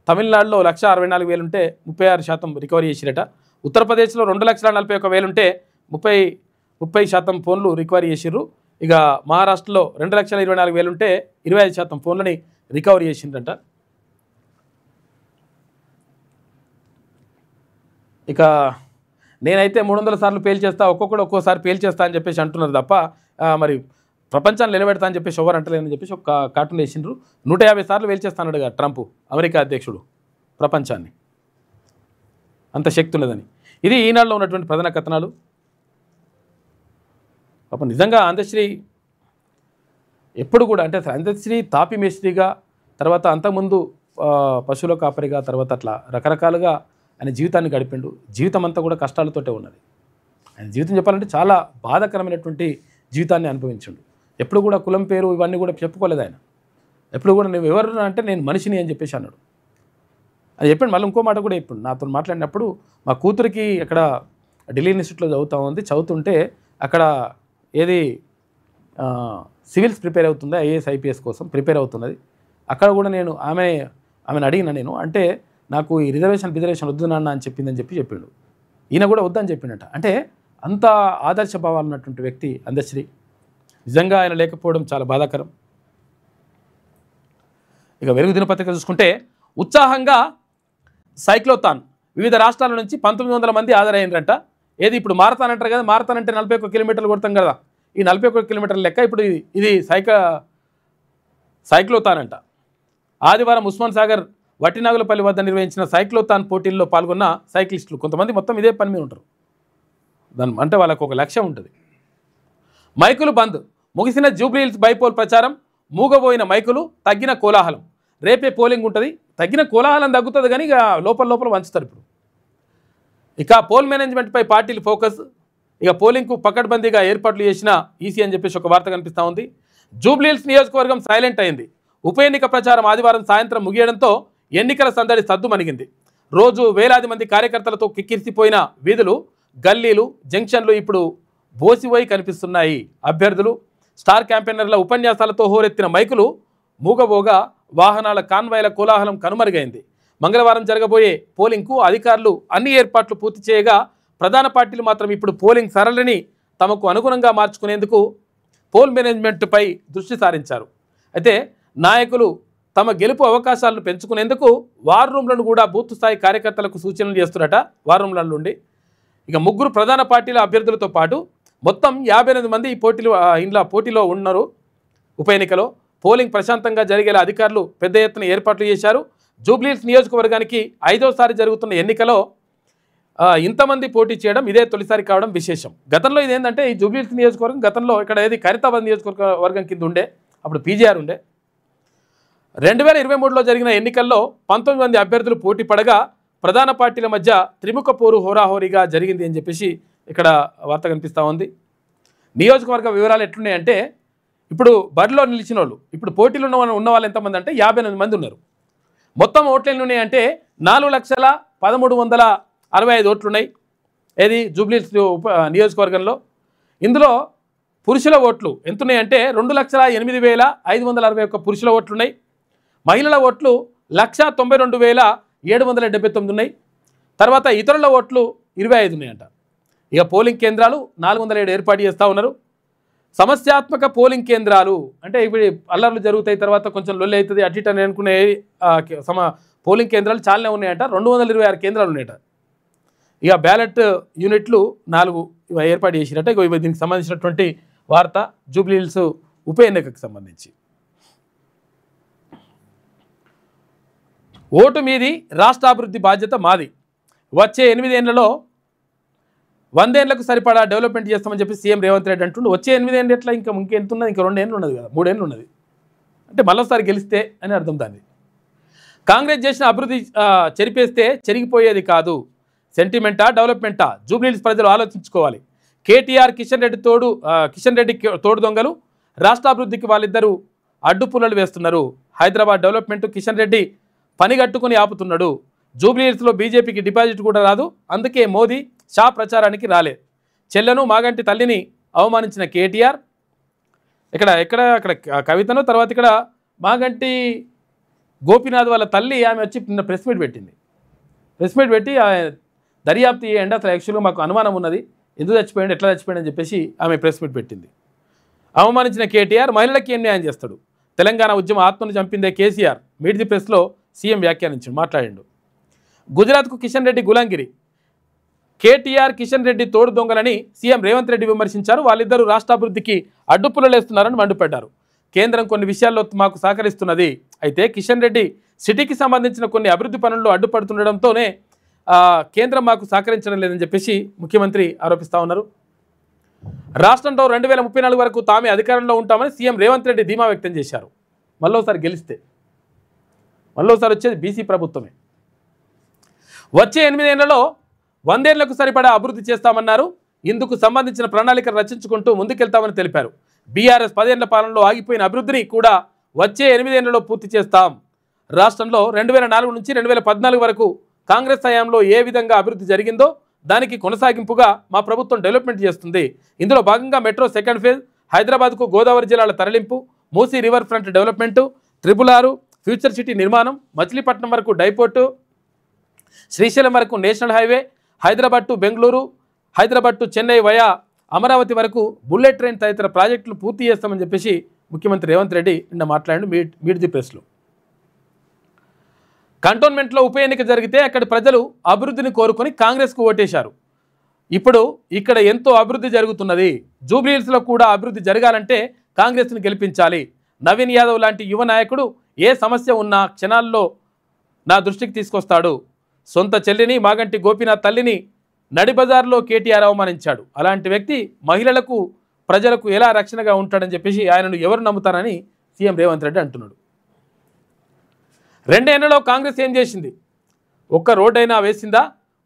తమిళనాడులో 1,64,000 ఉంటే 36% రికవరీ చేసిరట. ఉత్తరప్రదేశ్లో 2,41,000 ఉంటే 30% ఫోన్లు రికవరీ చేసిర్రు. ఇక మహారాష్ట్రలో 2,24,000 ఉంటే 25% ఫోన్లని రికవరీ చేసిండ్రంట. ఇక నేనైతే 300 సార్లు పేల్ చేస్తా, ఒక్కోసారి పేల్ చేస్తా అని చెప్పేసి అంటున్నారు తప్ప మరి ప్రపంచాన్ని నిలబెడతా అని చెప్పేసి ఎవరు అంటలేదని చెప్పేసి ఒక కార్టూన్ వేసిండ్రు. 150 సార్లు వేల్చేస్తానడుగా ట్రంప్ అమెరికా అధ్యక్షుడు ప్రపంచాన్ని, అంత శక్తి ఉన్నదని. ఇది ఈనాడులో ఉన్నటువంటి ప్రధాన కథనాలు. పాపం నిజంగా అందశ్రీ ఎప్పుడు కూడా అంటే అందశ్రీ తాపి మేస్త్రిగా, తర్వాత అంతకుముందు పశువుల కాపరిగా, తర్వాత అట్లా రకరకాలుగా ఆయన జీవితాన్ని గడిపిండు. జీవితం అంతా కూడా కష్టాలతోటే ఉన్నది. ఆయన జీవితం చెప్పాలంటే చాలా బాధాకరమైనటువంటి జీవితాన్ని అనుభవించిండు. ఎప్పుడు కూడా కులం పేరు ఇవన్నీ కూడా చెప్పుకోలేదు ఆయన. ఎప్పుడు కూడా నువ్వు ఎవరు అంటే నేను మనిషిని అని చెప్పేసి అన్నాడు. అది చెప్పండి. మళ్ళీ ఇంకో మాట కూడా ఇప్పుడు నాతో మాట్లాడినప్పుడు మా కూతురికి అక్కడ ఢిల్లీ ఇన్స్టిట్యూట్లో చదువుతుంటే అక్కడ ఏది సివిల్స్ ప్రిపేర్ అవుతుంది, ఐఏఎస్ ఐపీఎస్ కోసం ప్రిపేర్ అవుతున్నది. అక్కడ కూడా నేను ఆమెను అడిగిన, నేను అంటే నాకు ఈ రిజర్వేషన్ వద్దు నాన్న అని చెప్పిండు. ఈయన కూడా వద్దని చెప్పిండట. అంటే అంత ఆదర్శ భావాలు ఉన్నటువంటి వ్యక్తి అందశ్రీ. నిజంగా ఆయన లేకపోవడం చాలా బాధాకరం. ఇక వెలుగు దినపత్రిక చూసుకుంటే ఉత్సాహంగా సైక్లోథాన్ వివిధ రాష్ట్రాల నుంచి 1900 మంది హాజరయ్యారంట. ఏది ఇప్పుడు మారథాన్ అంటారు కదా, మారథాన్ అంటే 41 కిలోమీటర్లు కొడతాం కదా, ఈ 41 కిలోమీటర్ల లెక్క ఇప్పుడు ఇది సైక్లోథాన్ అంట. ఆదివారం ఉస్మాన్ సాగర్ వట్టినాగులపల్లి వద్ద నిర్వహించిన సైక్లోథాన్ పోటీల్లో పాల్గొన్న సైక్లిస్టులు కొంతమంది మొత్తం ఇదే పని మీద ఉంటారు. అంటే వాళ్ళకు ఒక లక్ష్యం ఉంటుంది. మైకులు బంద్, ముగిసిన జూబ్లీహిల్స్ బైపోల్ ప్రచారం, మూగబోయిన మైకులు, తగ్గిన కోలాహలం. రేపే పోలింగ్ ఉంటుంది, తగ్గిన కోలాహలం తగ్గుతుంది కానీ ఇక లోపల వంచుతారు ఇప్పుడు. ఇక పోల్ మేనేజ్మెంట్పై పార్టీలు ఫోకస్. ఇక పోలింగ్కు పకడ్బందీగా ఏర్పాట్లు చేసిన ఈసీ అని చెప్పేసి ఒక వార్త కనిపిస్తూ ఉంది. జూబ్లీహిల్స్ నియోజకవర్గం సైలెంట్ అయింది. ఉప ఎన్నిక ప్రచారం ఆదివారం సాయంత్రం ముగియడంతో ఎన్నికల సందడి సద్దుమణిగింది. రోజు వేలాది మంది కార్యకర్తలతో కిక్కిరిసిపోయిన వీధులు, గల్లీలు, జంక్షన్లు ఇప్పుడు బోసిపోయి కనిపిస్తున్నాయి. అభ్యర్థులు, స్టార్ క్యాంపెయినర్ల ఉపన్యాసాలతో హోరెత్తిన మైకులు మూగబోగా వాహనాల కాన్వాయ్ల కోలాహలం కనుమరుగైంది. మంగళవారం జరగబోయే పోలింగ్కు అధికారులు అన్ని ఏర్పాట్లు పూర్తి చేయగా ప్రధాన పార్టీలు మాత్రం ఇప్పుడు పోలింగ్ సరళిని తమకు అనుగుణంగా మార్చుకునేందుకు పోల్ మేనేజ్మెంట్పై దృష్టి సారించారు. అయితే నాయకులు తమ గెలుపు అవకాశాలను పెంచుకునేందుకు వార్ రూమ్లను కూడా బూత్ స్థాయి కార్యకర్తలకు సూచనలు చేస్తున్నట. వార్ రూమ్ల నుండి ఇక 3 ప్రధాన పార్టీల అభ్యర్థులతో పాటు మొత్తం 58 మంది ఈ పోటీలో ఉన్నారు. ఉప ఎన్నికలో పోలింగ్ ప్రశాంతంగా జరిగేలా అధికారులు పెద్ద ఎత్తున ఏర్పాట్లు చేశారు. జూబ్లీహిల్స్ నియోజకవర్గానికి 5వసారి జరుగుతున్న ఎన్నికలో ఇంతమంది పోటీ చేయడం ఇదే తొలిసారి కావడం విశేషం. గతంలో ఇదేంటంటే ఈ జూబ్లీహిల్స్ నియోజకవర్గం గతంలో ఇక్కడ ఏది ఖైరతాబాద్ నియోజకవర్గం కింద ఉండే, అప్పుడు పీజీఆర్ ఉండే. 2023లో జరిగిన ఎన్నికల్లో 19 మంది అభ్యర్థులు పోటీ పడగా ప్రధాన పార్టీల మధ్య త్రిముఖ పోరు హోరాహోరీగా జరిగింది అని చెప్పేసి ఇక్కడ వార్త కనిపిస్తూ ఉంది. నియోజకవర్గ వివరాలు ఎట్లున్నాయంటే ఇప్పుడు బరిలో నిలిచిన వాళ్ళు ఇప్పుడు పోటీలో ఉన్న వాళ్ళు ఎంతమంది అంటే 58 మంది ఉన్నారు. మొత్తం ఓట్లు ఎన్ని ఉన్నాయంటే 4,13,65 ఓట్లు ఉన్నాయి. ఏది జూబ్లీహిల్స్ నియోజకవర్గంలో. ఇందులో పురుషుల ఓట్లు ఎంత ఉన్నాయంటే 2,08,561 పురుషుల ఓట్లు ఉన్నాయి. మహిళల ఓట్లు 1,92,779 ఉన్నాయి. తర్వాత ఇతరుల ఓట్లు 25 ఉన్నాయంట. ఇక పోలింగ్ కేంద్రాలు 407 ఏర్పాటు చేస్తూ ఉన్నారు. సమస్యాత్మక పోలింగ్ కేంద్రాలు అంటే ఇప్పుడు అల్లర్లు జరుగుతాయి, తర్వాత కొంచెం లొల్లి అవుతుంది అటు ఇటు అని అనుకునే పోలింగ్ కేంద్రాలు చాలానే ఉన్నాయంట. 226 కేంద్రాలు ఉన్నాయట. ఇక బ్యాలెట్ యూనిట్లు 4 ఏర్పాటు చేసినట్ట. ఇక దీనికి సంబంధించినటువంటి వార్త జూబ్లీహిల్స్ ఉప ఎన్నికకు సంబంధించి. ఓటు మీది, రాష్ట్ర అభివృద్ధి బాధ్యత మాది. వచ్చే 8 ఏళ్లలో 100 ఏళ్లకు సరిపడా డెవలప్మెంట్ చేస్తామని చెప్పి సీఎం రేవంత్ రెడ్డి అంటుండు. వచ్చే 8 ఏళ్ళు ఎట్లా, ఇంకెంత ఉన్నది, ఇంకా 2 ఏళ్ళు ఉన్నది కదా, 3 ఏళ్ళు ఉన్నది అంటే మళ్ళీసారి గెలిస్తే అని అర్థం దాన్ని. కాంగ్రెస్ చేసిన అభివృద్ధి చెరిపేస్తే చెరిగిపోయేది కాదు. సెంటిమెంటా డెవలప్మెంటా జూబ్లీహిల్స్ ప్రజలు ఆలోచించుకోవాలి. కేటీఆర్ కిషన్ రెడ్డి తోడు దొంగలు. రాష్ట్ర అభివృద్ధికి వాళ్ళిద్దరూ అడ్డుపుల్లలు వేస్తున్నారు. హైదరాబాద్ డెవలప్మెంట్ కిషన్ రెడ్డి పనిగట్టుకుని ఆపుతున్నాడు. జూబ్లీహిల్స్లో బీజేపీకి డిపాజిట్ కూడా రాదు. అందుకే మోదీ షా ప్రచారానికి రాలే. చెల్లెను మాగంటి తల్లిని అవమానించిన కేటీఆర్ అక్కడ కవితను, తర్వాత ఇక్కడ మాగంటి గోపీనాథ్ వాళ్ళ తల్లి ఆమె వచ్చి నిన్న ప్రెస్ మీట్ పెట్టి దర్యాప్తు చేయండి, అసలు యాక్చువల్గా మాకు అనుమానం ఉన్నది, ఎందుకు చచ్చిపోయాడు, ఎట్లా చచ్చిపోయాడు అని చెప్పేసి ఆమె ప్రెస్ మీట్ పెట్టింది. అవమానించిన కేటీఆర్ మహిళలకి ఏం న్యాయం చేస్తాడు? తెలంగాణ ఉద్యమ ఆత్మను చంపిందే కేసీఆర్. మీట్ ది ప్రెస్లో సీఎం వ్యాఖ్యానించాడు, మాట్లాడిండు. గుజరాత్కు కిషన్ రెడ్డి గులాంగిరి. కేటీఆర్ కిషన్ రెడ్డి తోడు దొంగలని సీఎం రేవంత్ రెడ్డి విమర్శించారు. వాళ్ళిద్దరూ రాష్ట్రాభివృద్ధికి అడ్డుపుల్లలేస్తున్నారని మండిపడ్డారు. కేంద్రం కొన్ని విషయాల్లో మాకు సహకరిస్తున్నది, అయితే కిషన్ రెడ్డి సిటీకి సంబంధించిన కొన్ని అభివృద్ధి పనుల్లో అడ్డుపడుతుండడంతోనే కేంద్రం మాకు సహకరించడం లేదని చెప్పేసి ముఖ్యమంత్రి ఆరోపిస్తూ ఉన్నారు. రాష్ట్రంలో 2034 వరకు తామే అధికారంలో ఉంటామని సీఎం రేవంత్ రెడ్డి ధీమా వ్యక్తం చేశారు. మళ్ళోసారి గెలిస్తే మళ్ళోసారి వచ్చేది బీసీ ప్రభుత్వమే. వచ్చే 8 ఏళ్లలో 100 ఏళ్లకు సరిపడా అభివృద్ధి చేస్తామన్నారు. ఇందుకు సంబంధించిన ప్రణాళిక రచించుకుంటూ ముందుకెళ్తామని తెలిపారు. బీఆర్ఎస్ 10 ఏళ్ల పాలనలో ఆగిపోయిన అభివృద్ధిని కూడా వచ్చే 8 ఏళ్లలో పూర్తి చేస్తాం. రాష్ట్రంలో 2004 నుంచి 2014 వరకు కాంగ్రెస్ హయాంలో ఏ విధంగా అభివృద్ధి జరిగిందో దానికి కొనసాగింపుగా మా ప్రభుత్వం డెవలప్మెంట్ చేస్తుంది. ఇందులో భాగంగా మెట్రో సెకండ్ ఫేజ్, హైదరాబాద్కు గోదావరి జిల్లాల తరలింపు, Musi river front development, 666 future city నిర్మాణం, మచిలీపట్నం వరకు డైపోర్టు, శ్రీశైలం వరకు national highway, Hyderabad to Bengaluru, Hyderabad to Chennai via Amaravati వరకు బుల్లెట్ ట్రైన్ తదితర ప్రాజెక్టులు పూర్తి చేస్తామని చెప్పేసి ముఖ్యమంత్రి రేవంత్ రెడ్డి నిన్న మాట్లాడి మీట్ ది ప్రెస్లో. కంటోన్మెంట్లో ఉప ఎన్నిక జరిగితే అక్కడి ప్రజలు అభివృద్ధిని కోరుకొని కాంగ్రెస్కు ఓటేశారు. ఇప్పుడు ఇక్కడ ఎంతో అభివృద్ధి జరుగుతున్నది. జూబ్లీహిల్స్లో కూడా అభివృద్ధి జరగాలంటే కాంగ్రెస్ని గెలిపించాలి. నవీన్ యాదవ్ లాంటి యువ నాయకుడు ఏ సమస్య ఉన్నా క్షణాల్లో నా దృష్టికి తీసుకొస్తాడు. సొంత చెల్లిని మాగంటి గోపీనాథ్ తల్లిని నడిబజార్లో కేటీఆర్ అవమానించాడు. అలాంటి వ్యక్తి మహిళలకు ప్రజలకు ఎలా రక్షణగా ఉంటాడని చెప్పేసి ఆయనను ఎవరు నమ్ముతారని సీఎం రేవంత్ రెడ్డి అంటున్నాడు. 2 ఏళ్లలో కాంగ్రెస్ ఏం చేసింది? ఒక్క రోడ్ అయినా వేసిందా?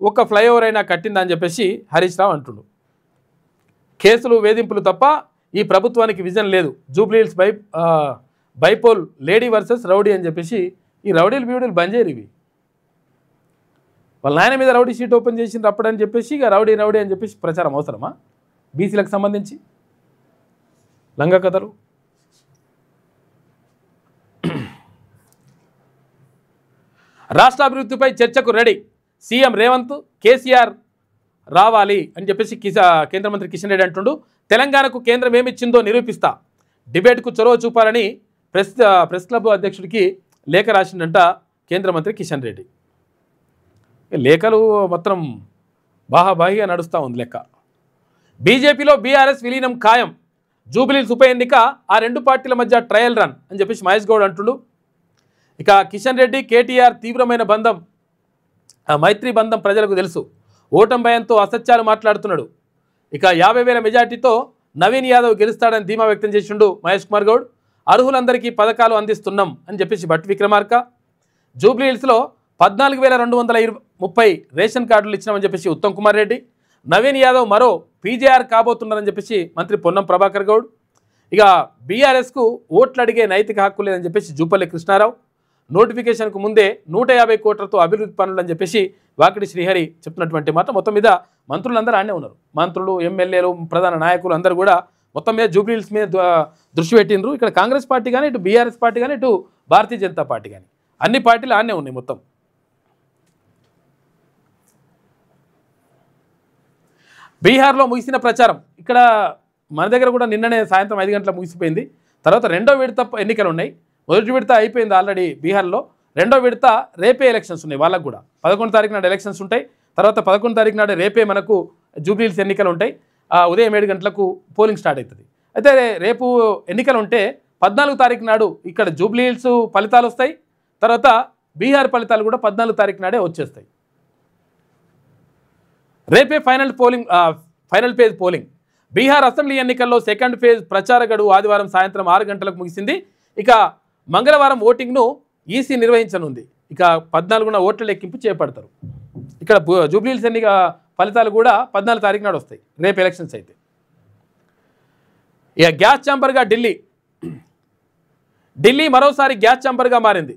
ఒక్క ఫ్లైఓవర్ అయినా కట్టిందా అని చెప్పేసి హరీష్ రావు అంటున్నాడు. కేసులు వేధింపులు తప్ప ఈ ప్రభుత్వానికి విజన్ లేదు. Jubilee Hills bypoll lady versus rowdy అని చెప్పేసి ఈ రౌడీలు బ్యూడీలు బంద్ చేయరు. ఇవి వాళ్ళ నాయన మీద రౌడీ షీట్ ఓపెన్ చేసిండ్రు అప్పుడని చెప్పేసి ఇక రౌడీ అని చెప్పేసి ప్రచారం అవసరమా? బీసీలకు సంబంధించి లంగ కథలు. రాష్ట్ర అభివృద్ధిపై చర్చకు రెడీ. సీఎం రేవంత్, కేసీఆర్ రావాలి అని చెప్పేసి కేంద్ర మంత్రి కిషన్ రెడ్డి అంటుండు. తెలంగాణకు కేంద్రం ఏమిచ్చిందో నిరూపిస్తా, డిబేట్కు చొరవ చూపాలని ప్రెస్ క్లబ్ అధ్యక్షుడికి లేఖ రాసిండంట కేంద్ర మంత్రి కిషన్ రెడ్డి. లేఖలు మొత్తం బాహాబాహిగా నడుస్తూ ఉంది లెక్క. బీజేపీలో బీఆర్ఎస్ విలీనం ఖాయం. జూబ్లీహిల్స్ ఉప ఎన్నిక ఆ 2 పార్టీల మధ్య ట్రయల్ రన్ అని చెప్పేసి మహేష్ గౌడ్ అంటుండు. ఇక కిషన్ రెడ్డి, కేటీఆర్ తీవ్రమైన బంధం, మైత్రి బంధం ప్రజలకు తెలుసు. ఓటమి భయంతో అసత్యాలు మాట్లాడుతున్నాడు. ఇక 50,000 మెజార్టీతో నవీన్ యాదవ్ గెలుస్తాడని ధీమా వ్యక్తం చేసిండు మహేష్ కుమార్ గౌడ్. అర్హులందరికీ పథకాలు అందిస్తున్నాం అని చెప్పేసి భట్టి విక్రమార్క. జూబ్లీహిల్స్లో 14,230 రేషన్ కార్డులు ఇచ్చినామని చెప్పేసి ఉత్తమ్ కుమార్ రెడ్డి. నవీన్ యాదవ్ మరో పీజేఆర్ కాబోతున్నారని చెప్పేసి మంత్రి పొన్నం ప్రభాకర్ గౌడ్. ఇక బీఆర్ఎస్కు ఓట్లు అడిగే నైతిక హక్కు లేదని చెప్పేసి జూపల్లి కృష్ణారావు, నోటిఫికేషన్కు ముందే 150 కోట్లతో అభివృద్ధి పనులు అని చెప్పేసి వాకిడి శ్రీహరి చెప్తున్నటువంటి మాట. మొత్తం మీద మంత్రులందరూ ఆడనే ఉన్నారు. మంత్రులు, ఎమ్మెల్యేలు, ప్రధాన నాయకులు అందరూ కూడా మొత్తం మీద జూబ్లీహిల్స్ మీద దృష్టి పెట్టినరు. ఇక్కడ కాంగ్రెస్ పార్టీ కానీ, ఇటు బీఆర్ఎస్ పార్టీ కానీ, ఇటు భారతీయ జనతా పార్టీ కానీ అన్ని పార్టీలు ఆడనే ఉన్నాయి మొత్తం. బీహార్లో ముగిసిన ప్రచారం ఇక్కడ మన దగ్గర కూడా నిన్ననే సాయంత్రం 5 గంటల ముగిసిపోయింది. తర్వాత రెండో విడత ఎన్నికలు ఉన్నాయి. మొదటి విడత అయిపోయింది ఆల్రెడీ బీహార్లో. రెండో విడత రేపే ఎలక్షన్స్ ఉన్నాయి. వాళ్ళకు కూడా 11 తారీఖు నాడు ఎలక్షన్స్ ఉంటాయి. తర్వాత 11 తారీఖు నాడు రేపే మనకు జూబ్లీహిల్స్ ఎన్నికలు ఉంటాయి. ఉదయం 7 గంటలకు పోలింగ్ స్టార్ట్ అవుతుంది. అయితే రేపు ఎన్నికలు ఉంటే 14 తారీఖు నాడు ఇక్కడ జూబ్లీహిల్స్ ఫలితాలు వస్తాయి. తర్వాత బీహార్ ఫలితాలు కూడా 14 తారీఖు నాడే వచ్చేస్తాయి. రేపే final page polling. Bihar assembly ఎన్నికల్లో సెకండ్ ఫేజ్ ప్రచార గడువు ఆదివారం సాయంత్రం 6 గంటలకు ముగిసింది. ఇక మంగళవారం ఓటింగ్ను ఈసీ నిర్వహించనుంది. ఇక 14న ఓట్ల లెక్కింపు చేపడతారు. ఇక్కడ జూబ్లీహిల్స్ ఎన్నిక ఫలితాలు కూడా 14 తారీఖు నాడు వస్తాయి రేపు ఎలక్షన్స్ అయితే. ఇక గ్యాస్ ఛాంబర్గా ఢిల్లీ మరోసారి గ్యాస్ ఛాంబర్గా మారింది.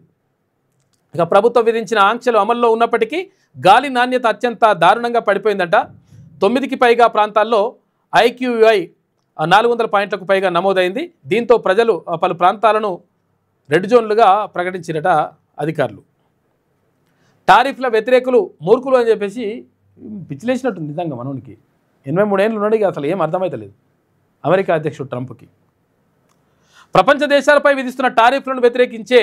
ఇక ప్రభుత్వం విధించిన ఆంక్షలు అమల్లో ఉన్నప్పటికీ గాలి నాణ్యత అత్యంత దారుణంగా పడిపోయిందంట. 9కి పైగా ప్రాంతాల్లో IQI 400 పాయింట్లకు పైగా నమోదైంది. దీంతో ప్రజలు పలు ప్రాంతాలను రెడ్ జోన్లుగా ప్రకటించిరట అధికారులు. టారిఫ్ల వ్యతిరేకులు మూర్ఖులు అని చెప్పేసి పిచ్చిలేసినట్టుంది నిజంగా మనోనికి. 83 ఏళ్ళు ఉన్నాడు. అసలు ఏం అర్థమైతలేదు అమెరికా అధ్యక్షుడు ట్రంప్కి. ప్రపంచ దేశాలపై విధిస్తున్న టారిఫ్లను వ్యతిరేకించే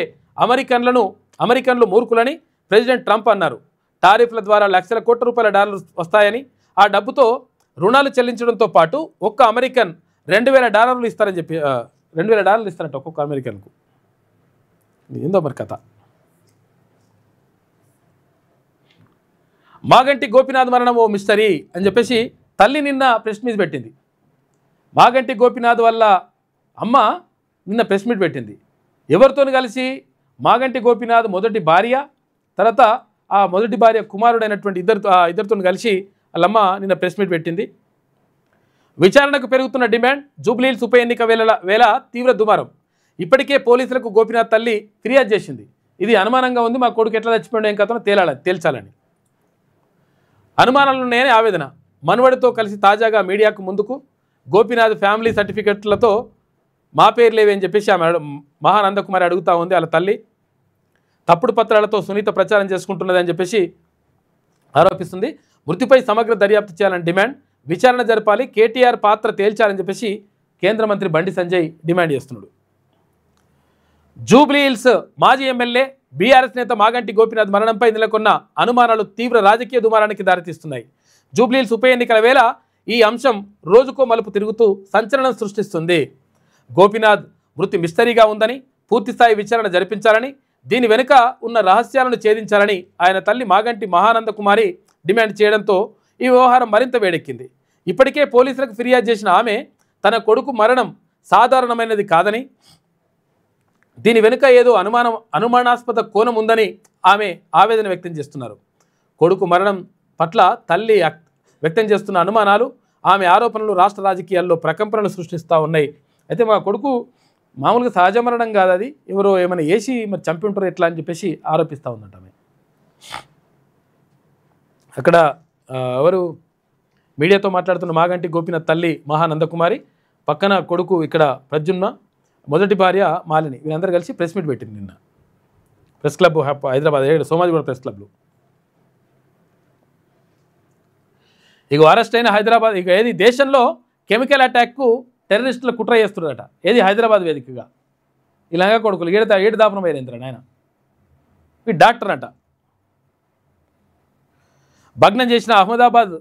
అమెరికన్లు మూర్ఖులని ప్రెసిడెంట్ ట్రంప్ అన్నారు. టారిఫ్ల ద్వారా లక్షల కోట్ల రూపాయల డాలర్లు వస్తాయని, ఆ డబ్బుతో రుణాలు చెల్లించడంతో పాటు ఒక్క అమెరికన్ $2,000 ఇస్తారని చెప్పి $2,000 ఇస్తారంట ఒక్కొక్క అమెరికన్కు. ఏందో మరి కథ. మాగంటి గోపీనాథ్ మరణం ఓ మిస్టరీ అని చెప్పేసి తల్లి నిన్న ప్రెస్ మీట్ పెట్టింది. మాగంటి గోపీనాథ్ వల్ల అమ్మ నిన్న ప్రెస్ మీట్ పెట్టింది. ఎవరితో కలిసి? మాగంటి గోపీనాథ్ మొదటి భార్య, తర్వాత ఆ మొదటి భార్య కుమారుడైనటువంటి ఇద్దరితో కలిసి వాళ్ళమ్మ నిన్న ప్రెస్ మీట్ పెట్టింది. విచారణకు పెరుగుతున్న డిమాండ్. జూబ్లీహిల్స్ ఉప ఎన్నిక వేళ తీవ్ర దుమారం. ఇప్పటికే పోలీసులకు గోపీనాథ్ తల్లి ఫిర్యాదు చేసింది. ఇది అనుమానంగా ఉంది, మా కొడుకు ఎట్లా చచ్చిపోయాడో ఏం కథనో తేల్చాలని. అనుమానాలున్నాయని ఆవేదన. మనవడితో కలిసి తాజాగా మీడియాకు ముందుకు గోపీనాథ్ ఫ్యామిలీ సర్టిఫికెట్లతో మా పేరు లేవని చెప్పేసి ఆమె మహానందకుమారి అడుగుతూ ఉంది. వాళ్ళ తల్లి తప్పుడు పత్రాలతో సునీత ప్రచారం చేసుకుంటున్నదని చెప్పేసి ఆరోపిస్తుంది. మృతిపై సమగ్ర దర్యాప్తు చేయాలని డిమాండ్. విచారణ జరపాలి, కేటీఆర్ పాత్ర తేల్చాలని చెప్పేసి కేంద్ర మంత్రి బండి సంజయ్ డిమాండ్ చేస్తున్నాడు. జూబ్లీహిల్స్ మాజీ ఎమ్మెల్యే బీఆర్ఎస్ నేత మాగంటి గోపీనాథ్ మరణంపై నెలకొన్న అనుమానాలు తీవ్ర రాజకీయ దుమారానికి దారితీస్తున్నాయి. జూబ్లీహిల్స్ ఉప ఎన్నికల వేళ ఈ అంశం రోజుకో మలుపు తిరుగుతూ సంచలనం సృష్టిస్తుంది. గోపీనాథ్ మృతి మిస్టరీగా ఉందని, పూర్తిస్థాయి విచారణ జరిపించాలని, దీని వెనుక ఉన్న రహస్యాలను ఛేదించాలని ఆయన తల్లి మాగంటి మహానంద కుమారి డిమాండ్ చేయడంతో ఈ వ్యవహారం మరింత వేడెక్కింది. ఇప్పటికే పోలీసులకు ఫిర్యాదు చేసిన ఆమె తన కొడుకు మరణం సాధారణమైనది కాదని, దీని వెనుక ఏదో అనుమానాస్పద కోణం ఉందని ఆమె ఆవేదన వ్యక్తం చేస్తున్నారు. కొడుకు మరణం పట్ల తల్లి వ్యక్తం చేస్తున్న అనుమానాలు, ఆమె ఆరోపణలు రాష్ట్ర రాజకీయాల్లో ప్రకంపనలు సృష్టిస్తూ ఉన్నాయి. అయితే మా కొడుకు మామూలుగా సహజ మరణం కాదు, అది ఎవరో ఏమైనా వేసి మరి చంపి ఉంటారు ఎట్లా అని చెప్పేసి ఆరోపిస్తూ ఉందంట ఆమె. అక్కడ ఎవరు మీడియాతో మాట్లాడుతున్న మాగంటి గోపీనాథ్ తల్లి మహానందకుమారి, పక్కన కొడుకు ఇక్కడ ప్రద్యుమ్న, మొదటి భార్య మాలిని, వీళ్ళందరూ కలిసి ప్రెస్ మీట్ పెట్టింది నిన్న press club Hyderabad Somajiguda press క్లబ్లో. ఇక అరెస్ట్ అయిన హైదరాబాద్ ఇక ఏది దేశంలో కెమికల్ అటాక్కు టెర్రరిస్టులు కుట్ర చేస్తున్నారట. ఏది హైదరాబాద్ వేదికగా ఇలాగా కొడుకులు ఏడు దాపనం అయ్యారు ఆయన. ఈ డాక్టర్ అట. భగ్నం చేసిన అహ్మదాబాద్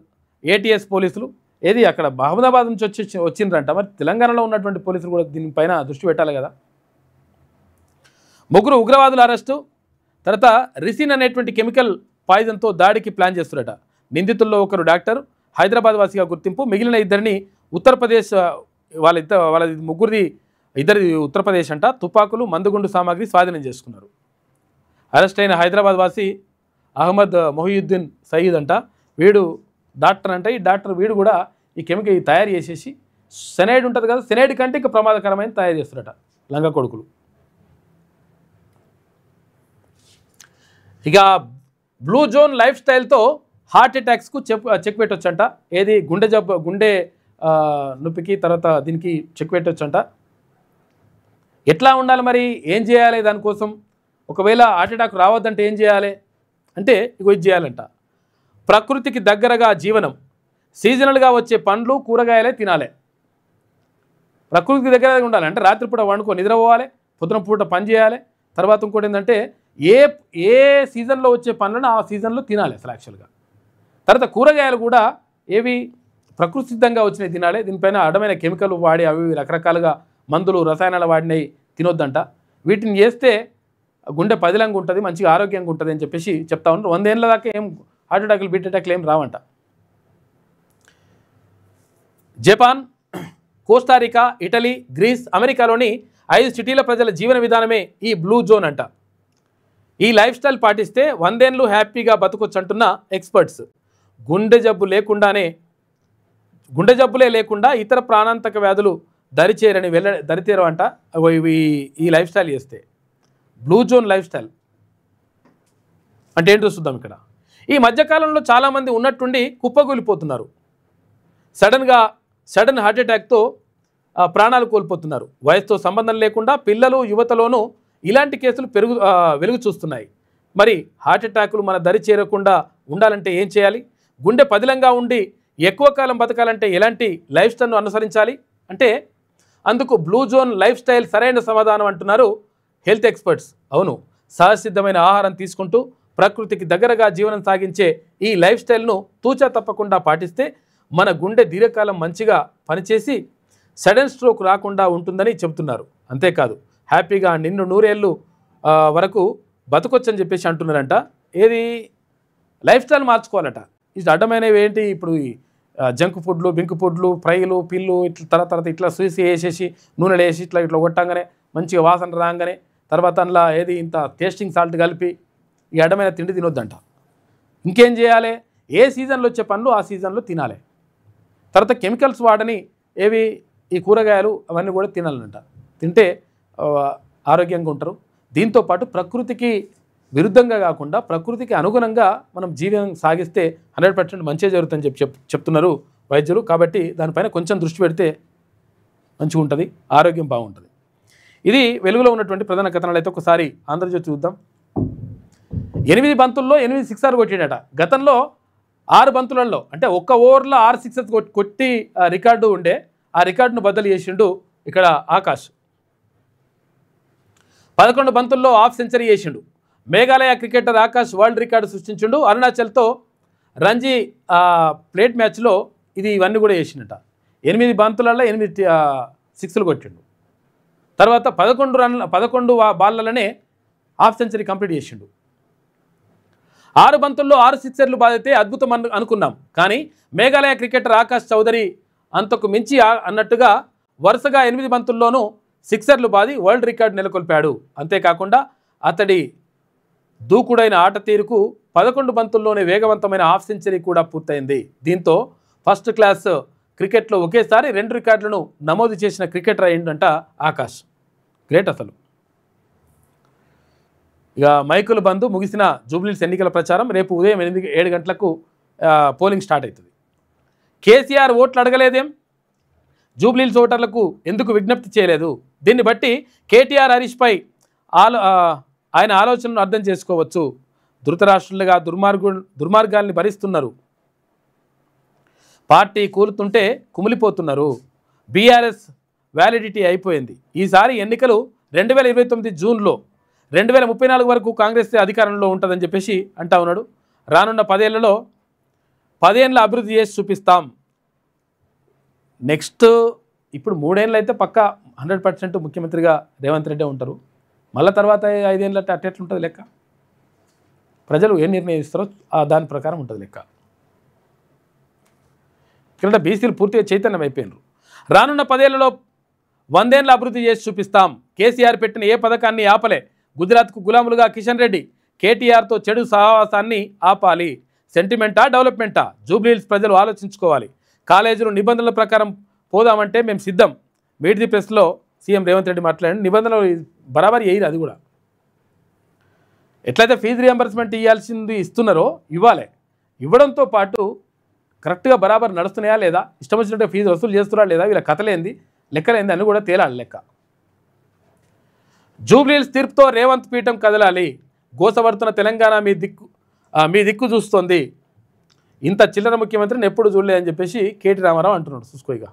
ATS పోలీసులు ఏది అక్కడ అహ్మదాబాద్ నుంచి వచ్చిండ్రంట. మరి తెలంగాణలో ఉన్నటువంటి పోలీసులు కూడా దీనిపైన దృష్టి పెట్టాలి కదా. 3 ఉగ్రవాదుల అరెస్టు. తర్వాత రిసిన్ అనేటువంటి కెమికల్ పాయిజన్తో దాడికి ప్లాన్ చేస్తున్నారట. నిందితుల్లో ఒకరు డాక్టర్, హైదరాబాద్ వాసిగా గుర్తింపు. మిగిలిన ఇద్దరిని ఉత్తరప్రదేశ్ ఇద్దరి ఉత్తరప్రదేశ్ అంట. తుపాకులు, మందుగుండు సామాగ్రి స్వాధీనం చేసుకున్నారు. అరెస్ట్ అయిన హైదరాబాద్ వాసి అహ్మద్ మొహియుద్దీన్ సయీద్ అంట. వీడు డాక్టర్ అంట. ఈ డాక్టర్ వీడు కూడా ఈ కెమికల్ తయారు చేసేసి సెనైడ్ ఉంటుంది కదా, సెనైడ్ కంటే ఇంకా ప్రమాదకరమైన తయారు చేస్తారట లంగ కొడుకులు. ఇక బ్లూ జోన్ లైఫ్ స్టైల్తో హార్ట్ అటాక్స్కు చెక్ పెట్టొచ్చంట. ఏది గుండె నొప్పికి తర్వాత దీనికి చెక్ పెట్టొచ్చంట. ఎట్లా ఉండాలి మరి, ఏం చేయాలి దానికోసం? ఒకవేళ హార్ట్ అటాక్ రావద్దంటే ఏం చేయాలి అంటే ఇగో ఇది చేయాలంట. ప్రకృతికి దగ్గరగా జీవనం, సీజనల్గా వచ్చే పండ్లు కూరగాయలే తినాలి. ప్రకృతికి దగ్గరగా ఉండాలి అంటే రాత్రిపూట వండుకొని నిద్రపోవాలి, పొద్దున పూట పని చేయాలి. తర్వాత ఇంకోటి ఏంటంటే ఏ సీజన్లో వచ్చే పండ్లను ఆ సీజన్లో తినాలి అసలు యాక్చువల్గా. తర్వాత కూరగాయలు కూడా ఏవి ప్రకృతి సిద్ధంగా వచ్చినాయి తినాలి. దీనిపైన అడ్డమైన కెమికల్ వాడి అవి రకరకాలుగా మందులు రసాయనాలు వాడినవి తినొద్దంట. వీటిని చేస్తే గుండె పదిలంగా ఉంటుంది, మంచిగా ఆరోగ్యంగా ఉంటుంది అని చెప్పేసి చెప్తా ఉన్నారు. 100 ఏళ్ళ దాకా ఏం హార్ట్ అటాక్లు బీట్ అటాక్లు ఏం రావంట. జపాన్, కోస్టారికా, ఇటలీ, గ్రీస్, అమెరికాలోని 5 సిటీల ప్రజల జీవన విధానమే ఈ బ్లూ జోన్ అంట. ఈ లైఫ్ స్టైల్ పాటిస్తే 100 ఏళ్ళు హ్యాపీగా బతకొచ్చు అంటున్న ఎక్స్పర్ట్స్. గుండె జబ్బులే లేకుండా ఇతర ప్రాణాంతక వ్యాధులు దరితేరవంట ఈ లైఫ్ స్టైల్ చేస్తే. బ్లూ జోన్ లైఫ్ స్టైల్ అంటే ఏంటో చూద్దాం. ఇక్కడ ఈ మధ్యకాలంలో చాలామంది ఉన్నట్టుండి కుప్పకూలిపోతున్నారు. సడన్ హార్ట్ అటాక్తో ప్రాణాలు కోల్పోతున్నారు. వయసుతో సంబంధం లేకుండా పిల్లలు, యువతలోనూ ఇలాంటి కేసులు వెలుగు చూస్తున్నాయి. మరి హార్ట్ అటాకులు మన దరి చేరకుండా ఉండాలంటే ఏం చేయాలి? గుండె పదిలంగా ఉండి ఎక్కువ కాలం బతకాలంటే ఎలాంటి లైఫ్ స్టైల్ను అనుసరించాలి అంటే అందుకు బ్లూ జోన్ లైఫ్ స్టైల్ సరైన సమాధానం అంటున్నారు హెల్త్ ఎక్స్పర్ట్స్. అవును, సహజసిద్ధమైన ఆహారం తీసుకుంటూ ప్రకృతికి దగ్గరగా జీవనం సాగించే ఈ లైఫ్ స్టైల్ను తూచా తప్పకుండా పాటిస్తే మన గుండె దీర్ఘకాలం మంచిగా పనిచేసి సడన్ స్ట్రోక్ రాకుండా ఉంటుందని చెబుతున్నారు. అంతేకాదు హ్యాపీగా నిన్ను 100 ఏళ్ళు వరకు బతకొచ్చని చెప్పేసి అంటున్నారంట. ఏది లైఫ్ స్టైల్ మార్చుకోవాలట. ఇది అడ్డమైనవి ఏంటి ఇప్పుడు జంక్ ఫుడ్లు, బింక్ ఫుడ్లు, ఫ్రైలు, పిల్లు ఇట్లా తర్వాత ఇట్లా చూసి వేసేసి నూనెలు వేసి ఇట్లా కొట్టంగానే మంచిగా వాసన రాగానే తర్వాత అందులో ఏది ఇంత టేస్టింగ్ సాల్ట్ కలిపి ఈ అడ్డమైన తిండి తినొద్దంట. ఇంకేం చేయాలి? ఏ సీజన్లో వచ్చే పండ్లు ఆ సీజన్లో తినాలి. తర్వాత కెమికల్స్ వాడని ఏవి ఈ కూరగాయలు అవన్నీ కూడా తినాలంట. తింటే ఆరోగ్యంగా ఉంటారు. దీంతోపాటు ప్రకృతికి విరుద్ధంగా కాకుండా ప్రకృతికి అనుగుణంగా మనం జీవనం సాగిస్తే 100% మంచిగా జరుగుతుందని చెప్తున్నారు వైద్యులు. కాబట్టి దానిపైన కొంచెం దృష్టి పెడితే మంచిగా ఉంటుంది, ఆరోగ్యం బాగుంటుంది. ఇది వెలుగులో ఉన్నటువంటి ప్రధాన కథనాలు. అయితే ఒకసారి ఆంధ్రజ్యోతి చూద్దాం. 8 బంతుల్లో 8 సిక్సర్లు కొట్టిడట. గతంలో 6 బంతులలో అంటే ఒక్క ఓవర్లో 6 సిక్సర్స్ కొట్టి రికార్డు ఉండే, ఆ రికార్డును బద్దలు చేసిండు ఇక్కడ ఆకాష్. 11 బంతుల్లో హాఫ్ సెంచరీ చేసిండు. Meghalaya cricketer Akash world record సృష్టించిండు. అరుణాచల్తో రంజీ ప్లేట్ మ్యాచ్లో ఇవన్నీ కూడా చేసిండట. 8 బంతులలో 8 సిక్స్లు కొట్టిండు. తర్వాత 11 బాల్లనే హాఫ్ సెంచరీ కంప్లీట్ చేసిండు. 6 బంతుల్లో 6 సిక్సర్లు బాధితే అద్భుతం అనుకున్నాం. కానీ మేఘాలయ క్రికెటర్ ఆకాష్ చౌదరి అంతకు మించి అన్నట్టుగా వరుసగా 8 బంతుల్లోనూ సిక్సర్లు బాది వరల్డ్ రికార్డు నెలకొల్పాడు. అంతేకాకుండా అతడి దూకుడైన ఆట తీరుకు 11 బంతుల్లోనే వేగవంతమైన హాఫ్ సెంచరీ కూడా పూర్తయింది. దీంతో ఫస్ట్ క్లాస్ క్రికెట్లో ఒకేసారి 2 రికార్డులను నమోదు చేసిన క్రికెటర్ అయిందంట ఆకాష్. గ్రేట్ అసలు. ఇక మైకుల బంద్ ముగిసిన జూబ్లీహిల్స్ ఎన్నికల ప్రచారం రేపు ఉదయం 7 గంటలకు పోలింగ్ స్టార్ట్ అవుతుంది. కేసీఆర్ ఓట్లు అడగలేదేం? జూబ్లీహిల్స్ ఓటర్లకు ఎందుకు విజ్ఞప్తి చేయలేదు? దీన్ని బట్టి కేటీఆర్ హరీష్పై ఆయన ఆలోచనను అర్థం చేసుకోవచ్చు. ధృతరాష్ట్రులుగా దుర్మార్గాల్ని భరిస్తున్నారు. పార్టీ కూలుతుంటే కుమిలిపోతున్నారు. బీఆర్ఎస్ వ్యాలిడిటీ అయిపోయింది. ఈసారి ఎన్నికలు 2029 జూన్లో, 2034 వరకు కాంగ్రెస్ అధికారంలో ఉంటుందని చెప్పేసి అంటా ఉన్నాడు. రానున్న 10 ఏళ్లలో 10 ఏళ్ళ అభివృద్ధి చేసి చూపిస్తాం. నెక్స్ట్ ఇప్పుడు 3 ఏళ్ళు అయితే పక్కా 100% ముఖ్యమంత్రిగా రేవంత్ రెడ్డి ఉంటారు. మళ్ళీ తర్వాత 5 ఏళ్ళ అట్టెట్లుంటుంది లెక్క. ప్రజలు ఏం నిర్ణయిస్తారో దాని ప్రకారం ఉంటుంది లెక్క. ఇక్కడ బీసీలు పూర్తిగా చైతన్యం అయిపోయినారు. రానున్న 10 ఏళ్లలో 100 ఏళ్ళ అభివృద్ధి చేసి చూపిస్తాం. కేసీఆర్ పెట్టిన ఏ పథకాన్ని ఆపలే. గుజరాత్కు గులాములుగా కిషన్ రెడ్డి. కేటీఆర్తో చెడు సహవాసాన్ని ఆపాలి. సెంటిమెంటా డెవలప్మెంటా? జూబ్లీహిల్స్ ప్రజలు ఆలోచించుకోవాలి. కాలేజీలు నిబంధనల ప్రకారం పోదామంటే మేము సిద్ధం. మీట్ ది ప్రెస్లో సీఎం రేవంత్ రెడ్డి మాట్లాడి నిబంధనలు బరాబర్ వేయరు. అది కూడా ఎట్లయితే ఫీజు రియంబర్స్మెంట్ ఇవ్వాల్సింది ఇస్తున్నారో ఇవ్వాలి. ఇవ్వడంతో పాటు కరెక్ట్గా బరాబర్ నడుస్తున్నాయా లేదా, ఇష్టం వచ్చినట్టు ఫీజు వసూలు చేస్తున్నారా లేదా, వీళ్ళ కథలేంది లెక్కలేంది అని కూడా తేలాలి లెక్క. జూబ్లీహిల్స్ తీర్పుతో రేవంత్ పీఠం కదలాలి. గోసపడుతున్న తెలంగాణ మీ దిక్కు చూస్తోంది. ఇంత చిల్లర ముఖ్యమంత్రిని ఎప్పుడు చూడలేదని చెప్పేసి కేటీ రామారావు అంటున్నాడు. చూసుకోయిగా